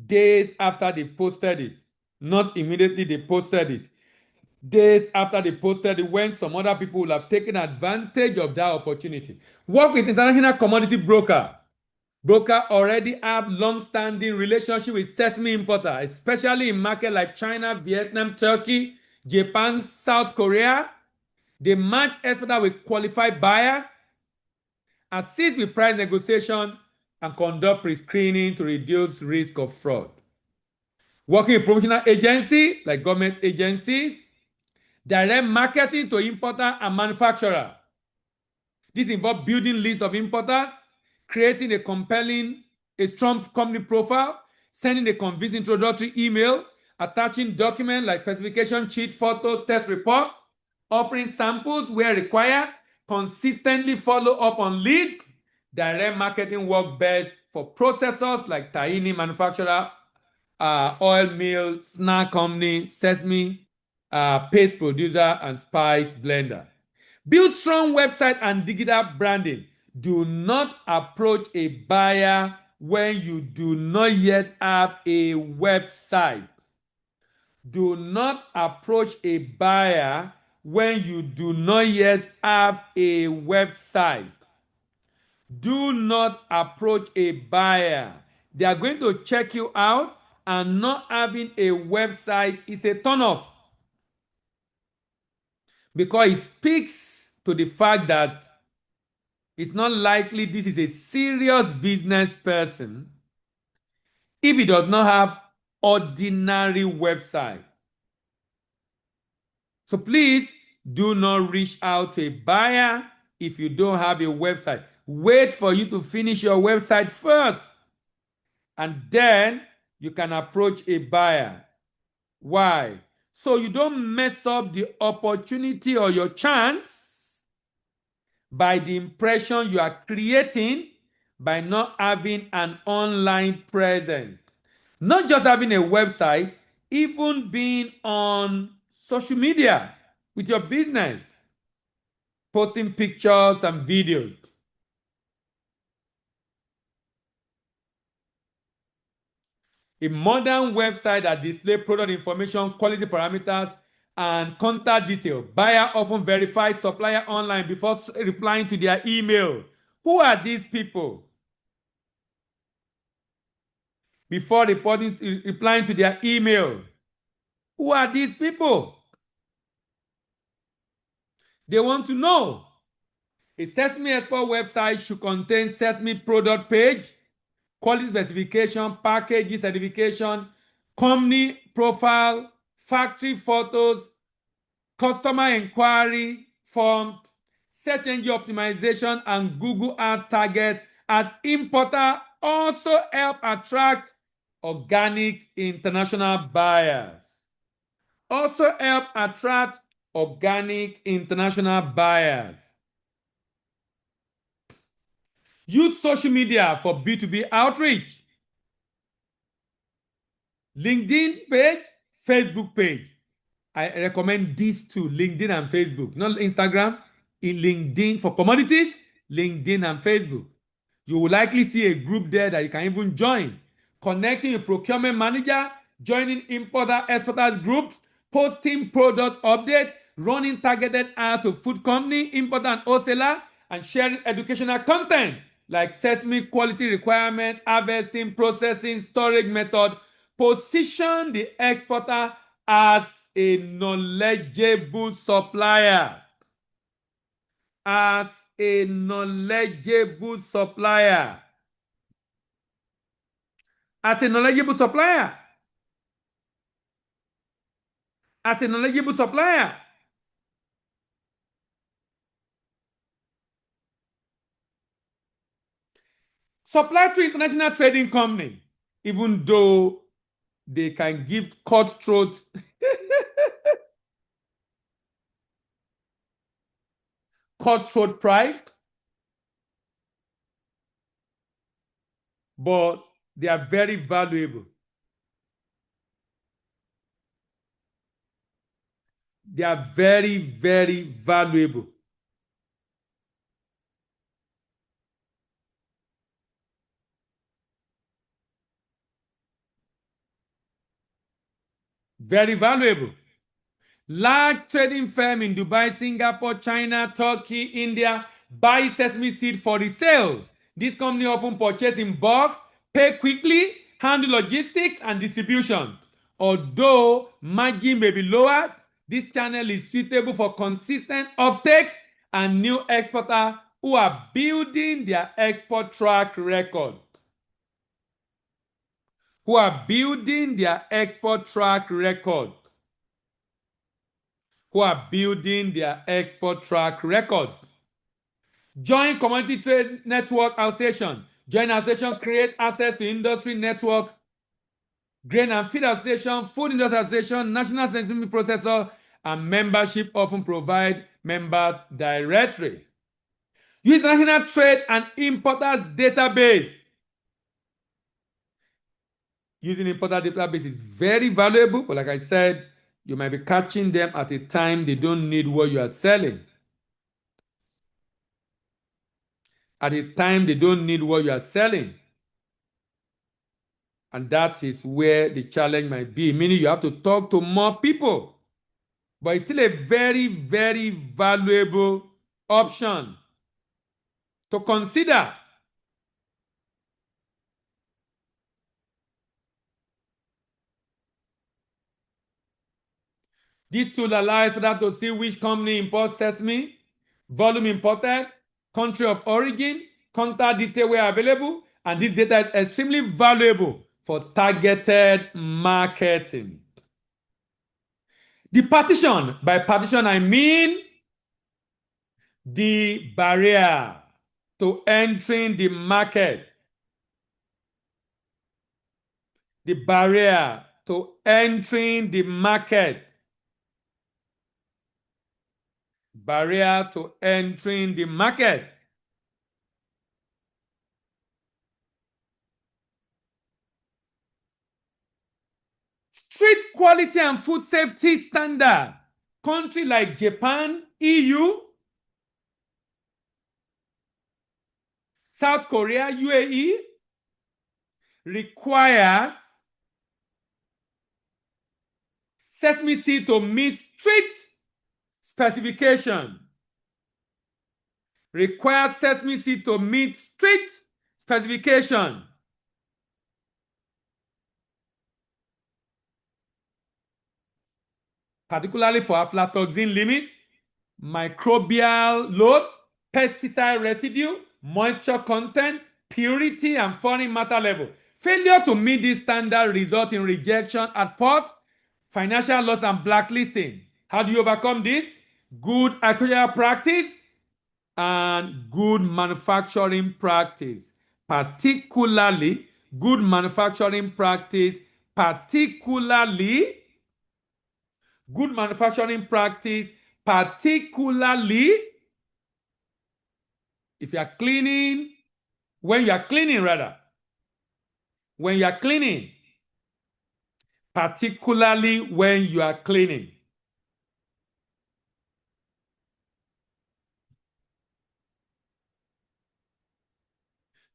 days after they posted it. Not immediately they posted it. Days after they posted it, when some other people will have taken advantage of that opportunity. Work with international commodity broker. Broker already have long-standing relationship with Sesame importer, especially in markets like China, Vietnam, Turkey, Japan, South Korea. They match exporter with qualified buyers, assist with price negotiation, and conduct pre-screening to reduce risk of fraud. Working with promotional agency like government agencies, direct marketing to importer and manufacturer. This involves building lists of importers, creating a strong company profile, sending a convincing introductory email, attaching documents like specification sheet, photos, test report, offering samples where required, consistently follow up on leads. Direct marketing work best for processors like tahini manufacturer, oil mill, snack company, sesame, paste producer, and spice blender. Build strong website and digital branding. Do not approach a buyer when you do not yet have a website. Do not approach a buyer when you do not yet have a website. Do not approach a buyer. They are going to check you out, and not having a website is a turnoff. Because it speaks to the fact that it's not likely this is a serious business person if he does not have ordinary website. So please do not reach out to a buyer if you don't have a website. Wait for you to finish your website first, and then you can approach a buyer. Why? So you don't mess up the opportunity or your chance by the impression you are creating by not having an online presence. Not just having a website, even being on social media with your business, posting pictures and videos. A modern website that displays product information, quality parameters, and contact detail. Buyer often verifies supplier online before replying to their email. Who are these people? Before replying to their email. Who are these people? They want to know. A Sesame Export website should contain Sesame product page, quality specification, packaging certification, company profile, factory photos, customer inquiry form, search engine optimization, and Google Ad target as importer also help attract organic international buyers. Also help attract organic international buyers. Use social media for B2B outreach. LinkedIn page, Facebook page. I recommend these two, LinkedIn and Facebook, not Instagram. In LinkedIn for commodities, LinkedIn and Facebook. You will likely see a group there that you can even join. Connecting a procurement manager, joining importer exporters group, posting product updates, running targeted ads to food company, importer and wholesaler, and sharing educational content like Sesame quality requirement, harvesting, processing, storage method. Position the exporter as a knowledgeable supplier. As a knowledgeable supplier. As a knowledgeable supplier. As a knowledgeable supplier. Supply to international trading company, even though they can give cutthroat cutthroat price, but they are very valuable. They are very, very valuable. Very valuable. Large trading firm in Dubai, Singapore, China, Turkey, India buy sesame seed for resale. This company often purchase in bulk, pay quickly, handle logistics and distribution. Although margin may be lower, this channel is suitable for consistent offtake and new exporters who are building their export track record. Who are building their export track record. Who are building their export track record. Join Commodity Trade Network Association. Join association, create access to industry network, Grain and Feed Association, Food Industry Association, National Scientific Processor, and membership often provide members directory. Use International Trade and Importers Database. Using importer database is very valuable, but like I said, you might be catching them at a time they don't need what you are selling. At a time they don't need what you are selling. And that is where the challenge might be, meaning you have to talk to more people. But it's still a very, very valuable option to consider. This tool allows for that to see which company imports sesame, volume imported, country of origin, contact detail where available, and this data is extremely valuable for targeted marketing. The partition, by partition I mean the barrier to entering the market. The barrier to entering the market. Barrier to entering the market. Strict quality and food safety standard. Country like Japan, EU, South Korea, UAE requires Sesame seed to meet strict specification. Require sesame seed to meet strict specification. Particularly for aflatoxin limit, microbial load, pesticide residue, moisture content, purity, and foreign matter level. Failure to meet this standard result in rejection at port, financial loss, and blacklisting. How do you overcome this? Good actuarial practice and good manufacturing practice. Particularly, good manufacturing practice, particularly good manufacturing practice, particularly if you are cleaning, when you are cleaning, particularly when you are cleaning.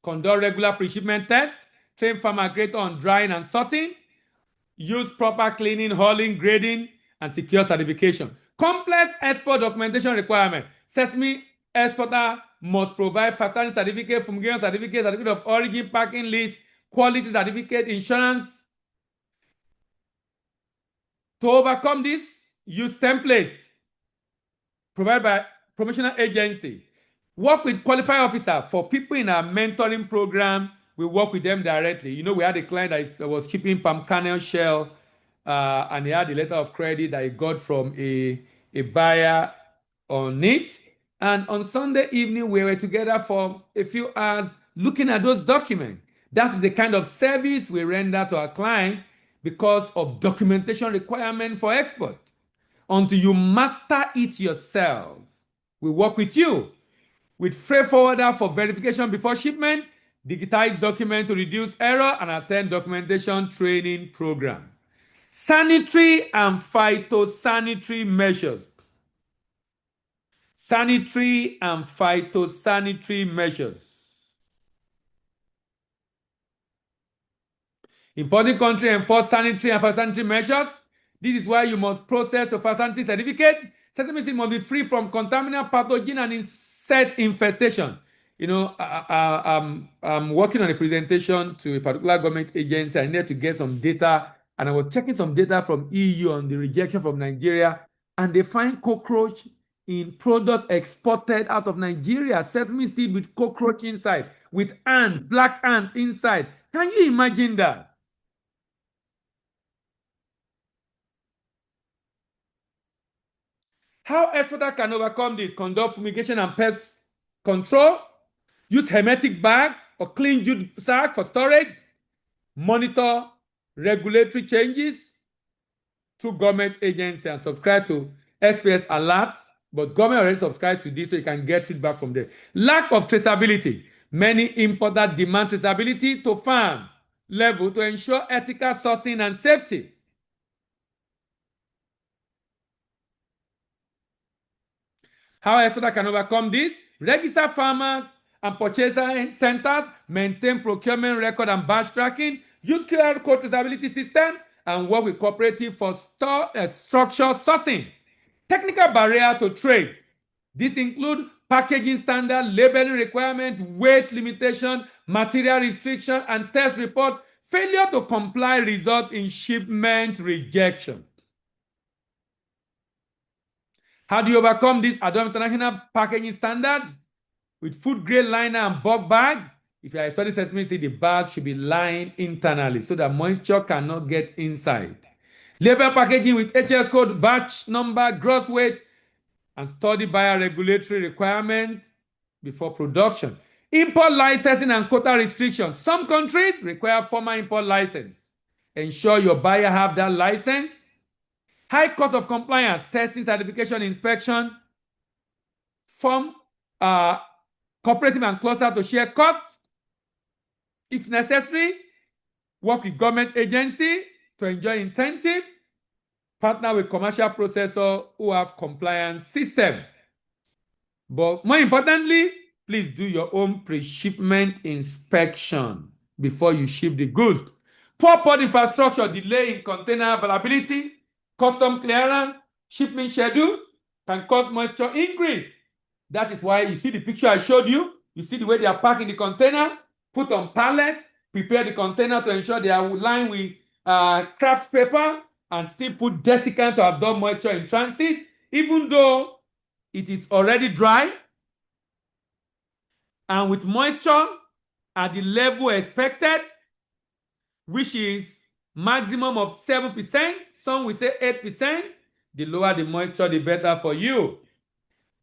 Conduct regular pre-shipment tests, train farmer grader on drying and sorting, use proper cleaning, hauling, grading, and secure certification. Complex export documentation requirement. Sesame exporter must provide facility certificate, fumigation certificate, certificate of origin, packing list, quality certificate, insurance. To overcome this, use templates provided by promotional agency. Work with qualified officer. For people in our mentoring program, we work with them directly. You know, we had a client that was shipping palm kernel shell, and he had a letter of credit that he got from a buyer on it. And on Sunday evening, we were together for a few hours looking at those documents. That's the kind of service we render to our client because of documentation requirement for export. Until you master it yourself, we work with you with freight forwarder for verification before shipment, digitize document to reduce error, and attend documentation training program. Sanitary and phytosanitary measures. Sanitary and phytosanitary measures. Important country enforce sanitary and phytosanitary measures. This is why you must process a phytosanitary certificate. Sesame seed must be free from contaminant, pathogen, and insect infestation. You know, I'm working on a presentation to a particular government agency. I need to get some data, and I was checking some data from EU on the rejection from Nigeria, and they find cockroach in product exported out of Nigeria. Sesame seed with cockroach inside, with ant, black ant inside. Can you imagine that? How exporter can overcome this? Conduct fumigation and pest control. Use hermetic bags or clean jute sack for storage. Monitor regulatory changes through government agency and subscribe to SPS Alert. But government already subscribed to this, so you can get feedback from there. Lack of traceability. Many importers demand traceability to farm level to ensure ethical sourcing and safety. How exporter can overcome this? Register farmers and purchaser centers, maintain procurement record and batch tracking, use QR code traceability system, and work with cooperative for structured sourcing. Technical barrier to trade. This include packaging standard, labeling requirement, weight limitation, material restriction, and test report. Failure to comply result in shipment rejection. How do you overcome this? Adopt international packaging standard with food grade liner and bulk bag. If you are studying sesame seed, the bag should be lined internally so that moisture cannot get inside. Label packaging with HS code, batch number, gross weight, and study buyer regulatory requirement before production. Import licensing and quota restrictions. Some countries require formal import license. Ensure your buyer have that license. High cost of compliance, testing, certification, inspection. Form cooperative and cluster to share costs. If necessary, work with government agency to enjoy incentive. Partner with commercial processor who have compliance system. But more importantly, please do your own pre-shipment inspection before you ship the goods. Poor port infrastructure, delay in container availability, custom clearance, shipment schedule can cause moisture increase. That is why you see the picture I showed you. You see the way they are packing the container, put on pallet, prepare the container to ensure they are lined with craft paper, and still put desiccant to absorb moisture in transit, even though it is already dry and with moisture at the level expected, which is maximum of 7%, some will say 8%. The lower the moisture, the better for you.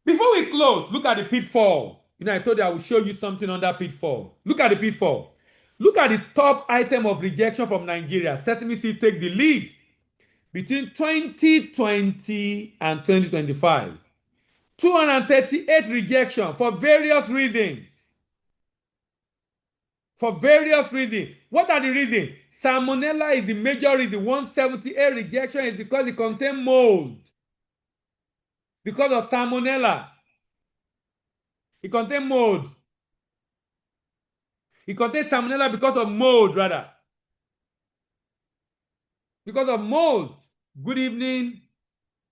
Before we close, look at the pitfall. I told you I will show you something on that pitfall. Look at the pitfall. Look at the top item of rejection from Nigeria. Sesame Seeds take the lead between 2020 and 2025. 238 rejection for various reasons. For various reasons. What are the reasons? Salmonella is the major reason. 178 rejection is because it contains mold. Because of salmonella. It contains mold. It contains salmonella because of mold, rather. Because of mold. Good evening.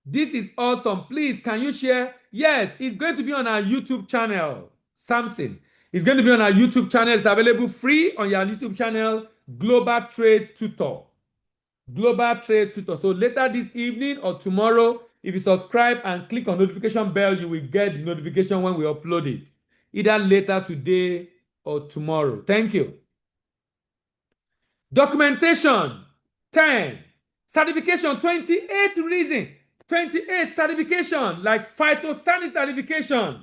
This is awesome. Please, can you share? Yes, it's going to be on our YouTube channel. Samson. It's going to be on our YouTube channel. It's available free on your YouTube channel, Global Trade Tutor. Global Trade Tutor. So later this evening or tomorrow, if you subscribe and click on notification bell, you will get the notification when we upload it. Either later today or tomorrow. Thank you. Documentation, 10. Certification, 28 reasons. 28 certification, like phytosanitary certification.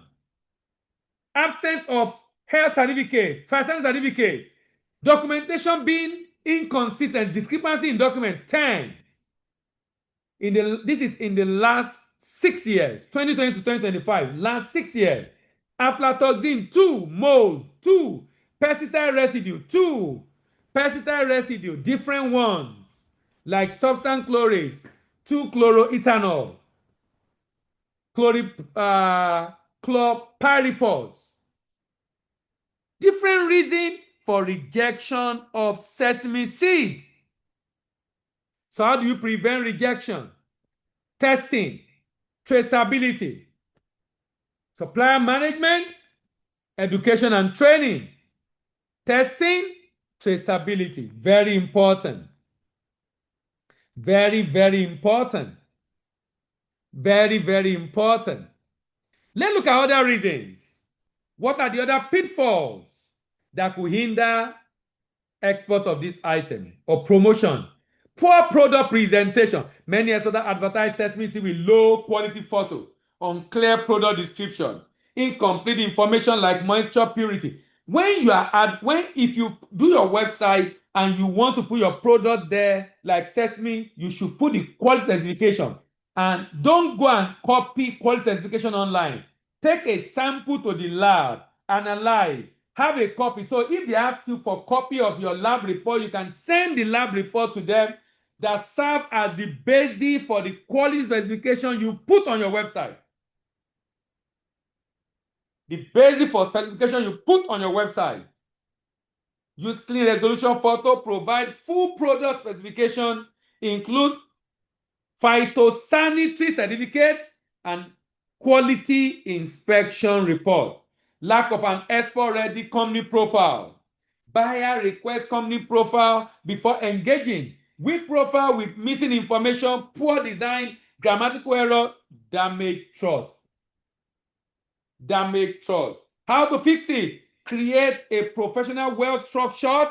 Absence of health certificate, phytosanitary certificate. Documentation being inconsistent, discrepancy in document, 10. This is in the last 6 years, 2020 to 2025, last 6 years. Aflatoxin, 2. Mold, 2. Pesticide residue, 2. Pesticide residue, different ones, like substance chlorates, 2-chloroethanol, chlorpyrifos. Different reason for rejection of sesame seed. So how do you prevent rejection? Testing, traceability, supplier management, education and training. Testing, traceability, very important. Very, very important. Very, very important. Let's look at other reasons. What are the other pitfalls that could hinder export of this item or promotion? Poor product presentation. Many exporters advertise sesame seed with low quality photo, unclear product description, incomplete information like moisture purity. If you do your website and you want to put your product there like sesame, you should put the quality specification. And don't go and copy quality specification online. Take a sample to the lab, analyze, have a copy. So if they ask you for a copy of your lab report, you can send the lab report to them that serve as the basis for the quality specification you put on your website. The basis for specification you put on your website. Use clean resolution photo, provide full product specification, include phytosanitary certificate and quality inspection report. Lack of an export-ready company profile. Buyer requests company profile before engaging. Weak profile with missing information, poor design, grammatical error, damage trust. Damage trust. How to fix it? Create a professional, well-structured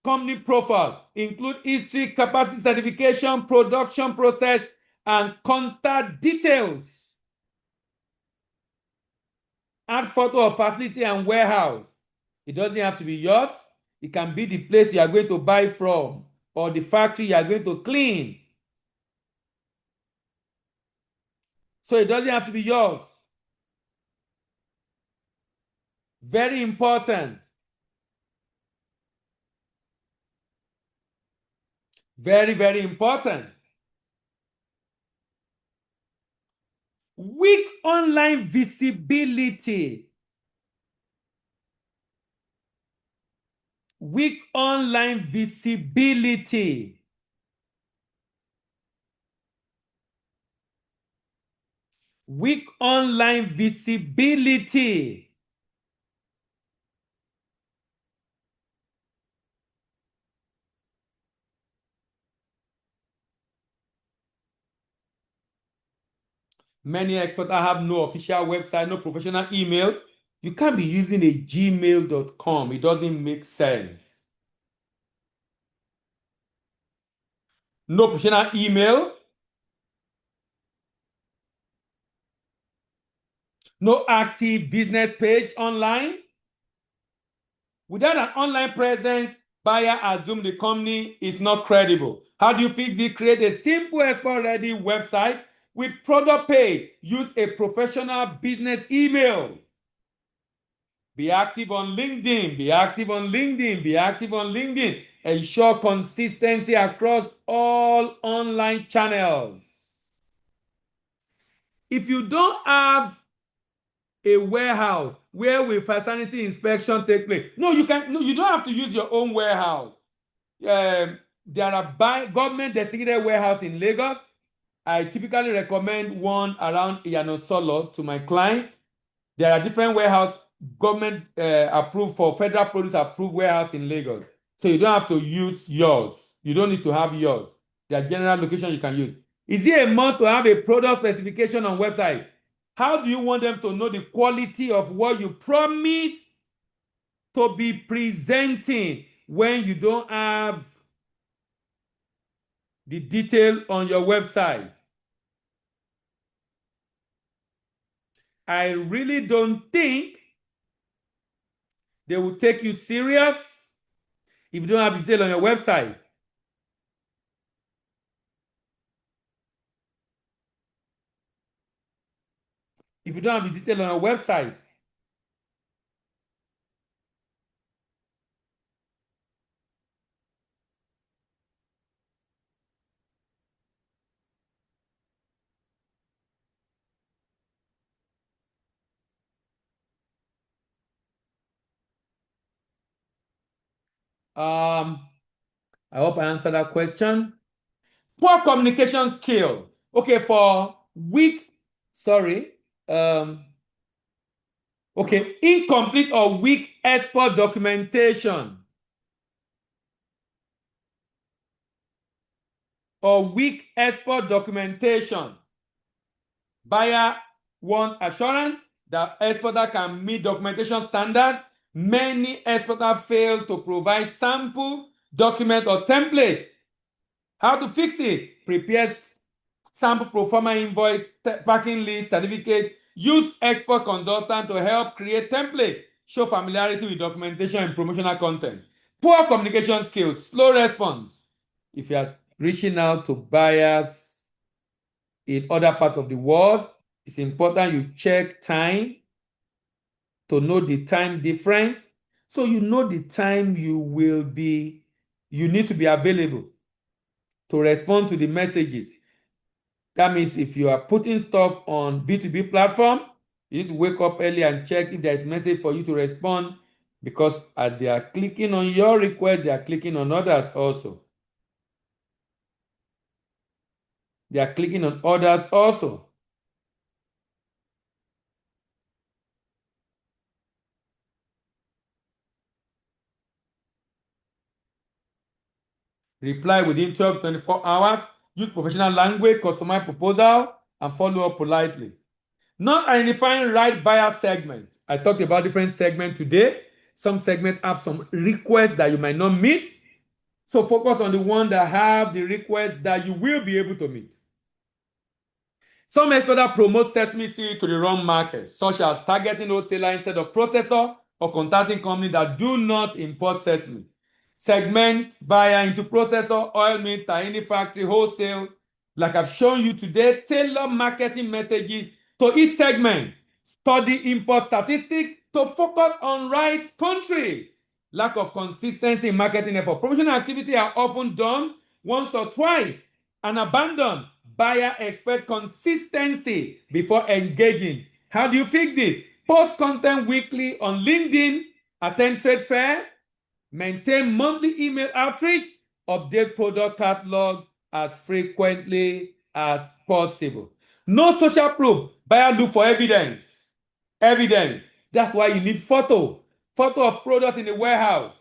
company profile. Include history, capacity certification, production process, and contact details. Add photo of facility and warehouse. It doesn't have to be yours. It can be the place you are going to buy from or the factory you are going to clean. So it doesn't have to be yours. Very important. Very, very important. Weak online visibility. Weak online visibility. Weak online visibility. Many experts have no official website, no professional email. You can't be using a gmail.com. It doesn't make sense. No professional email. No active business page online. Without an online presence, buyer assume the company is not credible. How do you fix it? Create a simple export-ready website with product page. Use a professional business email. Be active on LinkedIn. Be active on LinkedIn. Be active on LinkedIn. Ensure consistency across all online channels. If you don't have a warehouse where will facility inspection take place, you don't have to use your own warehouse. There are government designated warehouse in Lagos. I typically recommend one around Iyanosolo to my client. There are different warehouse government approved for federal produce approved warehouse in Lagos. So you don't have to use yours. You don't need to have yours. There are general locations you can use. Is it a must to have a product specification on website? How do you want them to know the quality of what you promise to be presenting when you don't have the detail on your website? I really don't think they will take you serious if you don't have detail on your website. If you don't have the detail on your website. I hope I answered that question. Poor communication skill. Okay, for weak, incomplete or weak export documentation. Or weak export documentation. Buyer want assurance that exporter can meet documentation standard. Many exporters fail to provide sample, document, or template. How to fix it? Prepare sample pro forma invoice, packing list, certificate. Use export consultant to help create template. Show familiarity with documentation and promotional content. Poor communication skills, slow response. If you are reaching out to buyers in other parts of the world, it's important you check time to know the time difference. So you know the time you need to be available to respond to the messages. That means if you are putting stuff on B2B platform, you need to wake up early and check if there is message for you to respond, because as they are clicking on your request, they are clicking on others also. They are clicking on others also. Reply within 12 to 24 hours. Use professional language, customize proposal, and follow up politely. Not identifying right buyer segment. I talked about different segments today. Some segments have some requests that you might not meet. So focus on the one that have the requests that you will be able to meet. Some exporters promote Sesame seeds to the wrong market, such as targeting wholesaler instead of processor or contacting companies that do not import sesame. Segment buyer into processor, oil mill, tahini factory, wholesale. Like I've shown you today, tailor marketing messages to each segment. Study import statistics to focus on right countries. Lack of consistency in marketing effort. Promotional activity are often done once or twice and abandoned. Buyer expect consistency before engaging. How do you fix this? Post content weekly on LinkedIn, attend trade fair, maintain monthly email outreach, update product catalog as frequently as possible. No social proof. Buyer look for evidence. Evidence. That's why you need photo. Photo of product in the warehouse.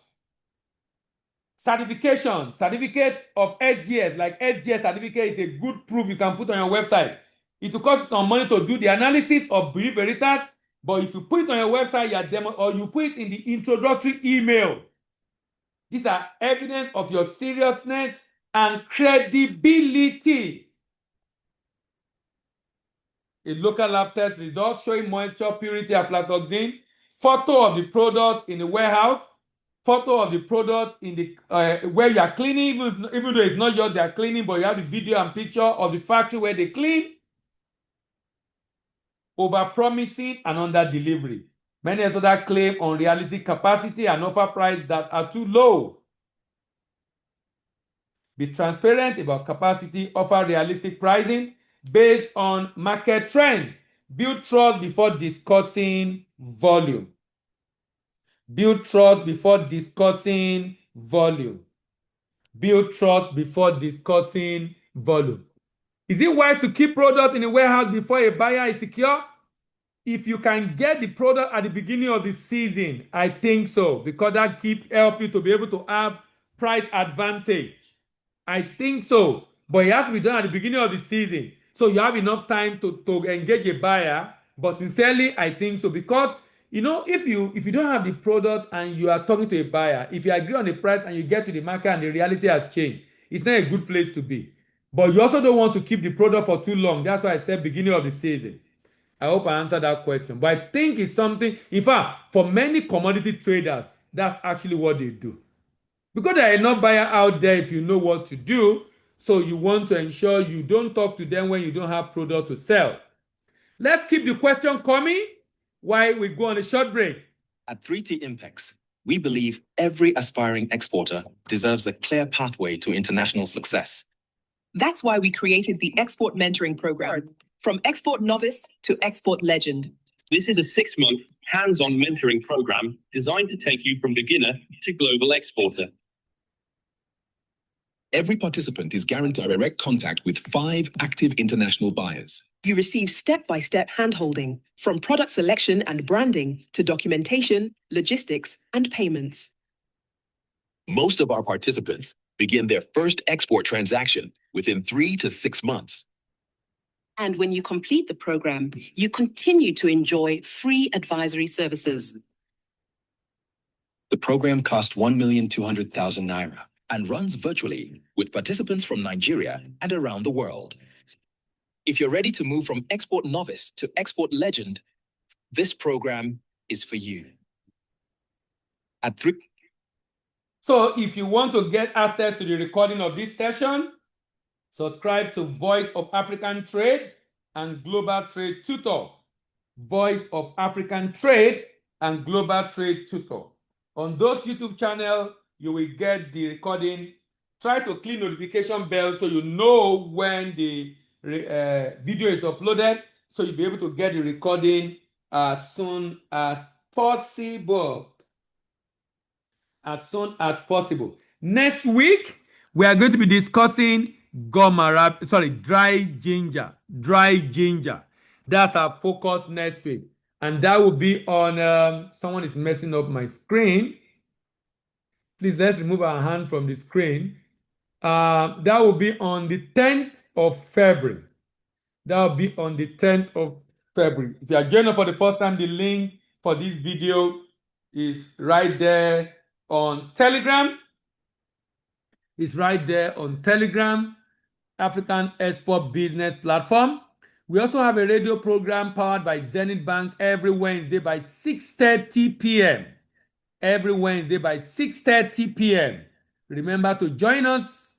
Certification. Certificate of SGS, like SGS certificate is a good proof you can put on your website. It will cost you some money to do the analysis of brief veritas, but if you put it on your website, or you put it in the introductory email, these are evidence of your seriousness and credibility. A local lab test result showing moisture, purity, aflatoxin, photo of the product in the warehouse, photo of the product in the where you are cleaning, even though it's not yours they are cleaning, but you have the video and picture of the factory where they clean. Over promising and under delivery. Many other claim unrealistic capacity and offer prices that are too low. Be transparent about capacity, offer realistic pricing based on market trend. Build trust before discussing volume. Build trust before discussing volume. Build trust before discussing volume. Is it wise to keep product in a warehouse before a buyer is secure? If you can get the product at the beginning of the season, I think so, because that help you to be able to have price advantage. I think so, but it has to be done at the beginning of the season, so you have enough time to engage a buyer. But sincerely, I think so, because if you don't have the product and you are talking to a buyer, if you agree on the price and you get to the market and the reality has changed, it's not a good place to be. But you also don't want to keep the product for too long. That's why I said beginning of the season. I hope I answered that question. But I think it's something, in fact, for many commodity traders, that's actually what they do. Because there are enough buyers out there if you know what to do, so you want to ensure you don't talk to them when you don't have product to sell. Let's keep the question coming while we go on a short break. At 3T Impex, we believe every aspiring exporter deserves a clear pathway to international success. That's why we created the Export Mentoring Program, from Export Novice to Export Legend. This is a 6-month hands-on mentoring program designed to take you from beginner to global exporter. Every participant is guaranteed direct contact with 5 active international buyers. You receive step-by-step handholding, from product selection and branding to documentation, logistics, and payments. Most of our participants begin their first export transaction within 3 to 6 months. And when you complete the program, you continue to enjoy free advisory services. The program costs 1,200,000 naira and runs virtually with participants from Nigeria and around the world. If you're ready to move from export novice to export legend, this program is for you. So if you want to get access to the recording of this session, subscribe to Voice of African Trade and Global Trade Tutor. Voice of African Trade and Global Trade Tutor. On those YouTube channels, you will get the recording. Try to click notification bell so you know when the video is uploaded, so you'll be able to get the recording as soon as possible. As soon as possible. Next week, we are going to be discussing dry ginger. Dry ginger. That's our focus next week. And that will be on, someone is messing up my screen. Please, let's remove our hand from the screen. That will be on the 10th of February. That will be on the 10th of February. If you are joining for the first time, the link for this video is right there on Telegram. It's right there on Telegram, African Export Business Platform. We also have a radio program powered by Zenith Bank every Wednesday by 6:30 p.m. Every Wednesday by 6:30 p.m. Remember to join us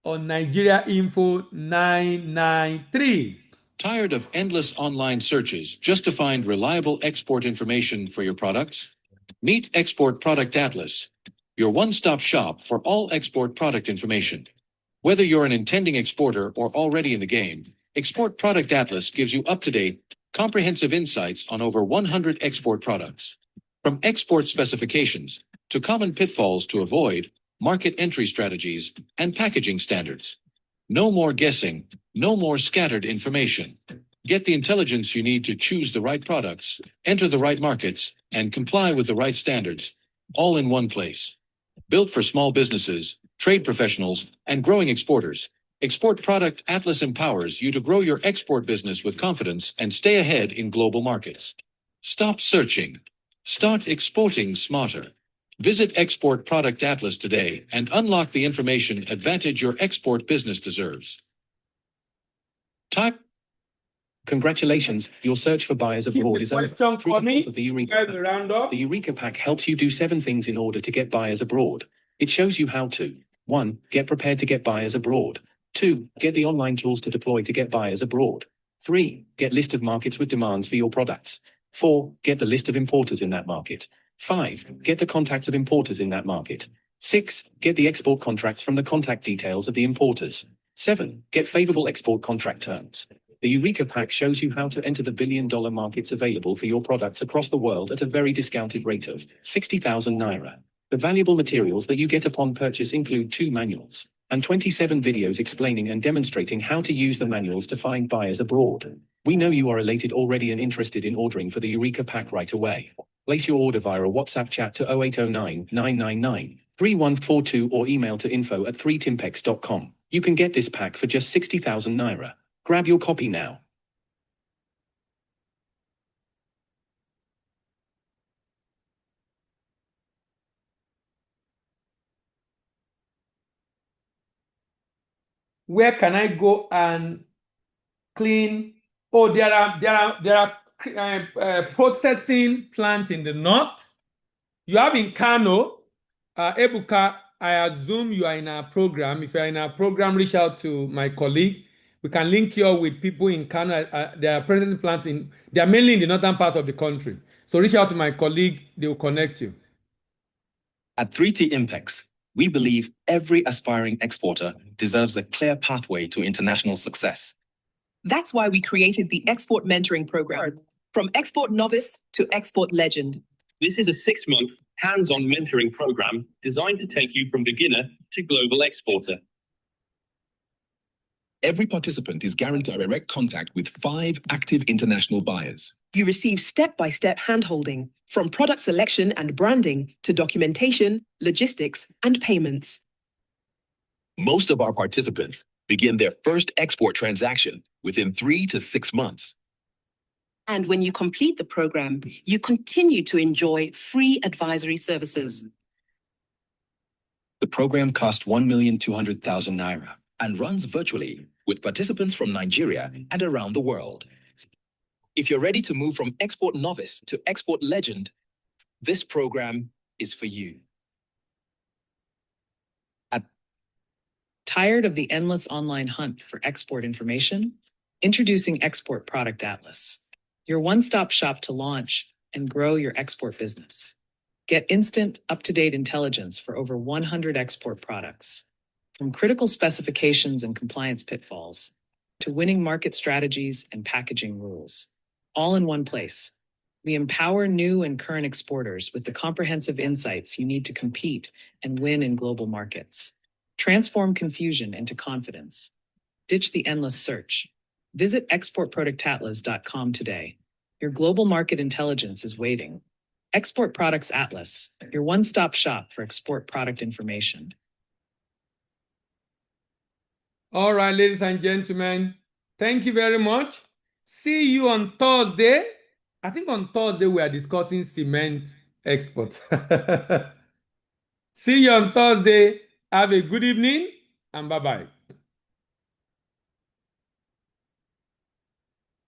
on Nigeria Info 993. Tired of endless online searches just to find reliable export information for your products? Meet Export Product Atlas, your one-stop shop for all export product information. Whether you're an intending exporter or already in the game, Export Product Atlas gives you up-to-date, comprehensive insights on over 100 export products. From export specifications to common pitfalls to avoid, market entry strategies, and packaging standards. No more guessing, no more scattered information. Get the intelligence you need to choose the right products, enter the right markets, and comply with the right standards, all in one place. Built for small businesses, trade professionals, and growing exporters, Export Product Atlas empowers you to grow your export business with confidence and stay ahead in global markets. Stop searching. Start exporting smarter. Visit Export Product Atlas today and unlock the information advantage your export business deserves. Type. Congratulations, your search for buyers abroad is over. Question Through for the me. help of the Eureka Guys, Pack. round up. The Eureka Pack helps you do 7 things in order to get buyers abroad. It shows you how to 1. Get prepared to get buyers abroad. 2. Get the online tools to deploy to get buyers abroad. 3. Get list of markets with demands for your products. 4. Get the list of importers in that market. 5. Get the contacts of importers in that market. 6. Get the export contracts from the contact details of the importers. 7. Get favorable export contract terms. The Eureka Pack shows you how to enter the billion-dollar markets available for your products across the world at a very discounted rate of 60,000 naira. The valuable materials that you get upon purchase include 2 manuals and 27 videos explaining and demonstrating how to use the manuals to find buyers abroad. We know you are elated already and interested in ordering for the Eureka Pack right away. Place your order via a WhatsApp chat to 0809 999 3142 or email to info@3timpex.com. You can get this pack for just 60,000 naira. Grab your copy now. Where can I go and clean? Oh, there are processing plants in the north. You have in Kano, Ebuka. I assume you are in our program. If you are in our program, reach out to my colleague. We can link you up with people in Kano. There are processing plants they are mainly in the northern part of the country. So reach out to my colleague. They will connect you. At 3T Impex, we believe every aspiring exporter deserves a clear pathway to international success. That's why we created the Export Mentoring Program, from Export Novice to Export Legend. This is a 6-month hands-on mentoring program designed to take you from beginner to global exporter. Every participant is guaranteed direct contact with 5 active international buyers. You receive step-by-step handholding, from product selection and branding to documentation, logistics, and payments. Most of our participants begin their first export transaction within 3 to 6 months. And when you complete the program, you continue to enjoy free advisory services. The program costs 1,200,000 naira And runs virtually with participants from Nigeria and around the world. If you're ready to move from export novice to export legend, this program is for you. Tired of the endless online hunt for export information? Introducing Export Product Atlas, your one-stop shop to launch and grow your export business. Get instant, up-to-date intelligence for over 100 export products. From critical specifications and compliance pitfalls to winning market strategies and packaging rules, all in one place. We empower new and current exporters with the comprehensive insights you need to compete and win in global markets. Transform confusion into confidence. Ditch the endless search. Visit exportproductatlas.com today. Your global market intelligence is waiting. Export Products Atlas, your one-stop shop for export product information. All right, ladies and gentlemen, thank you very much. See you on Thursday. I think on Thursday we are discussing cement export. See you on Thursday. Have a good evening and bye-bye.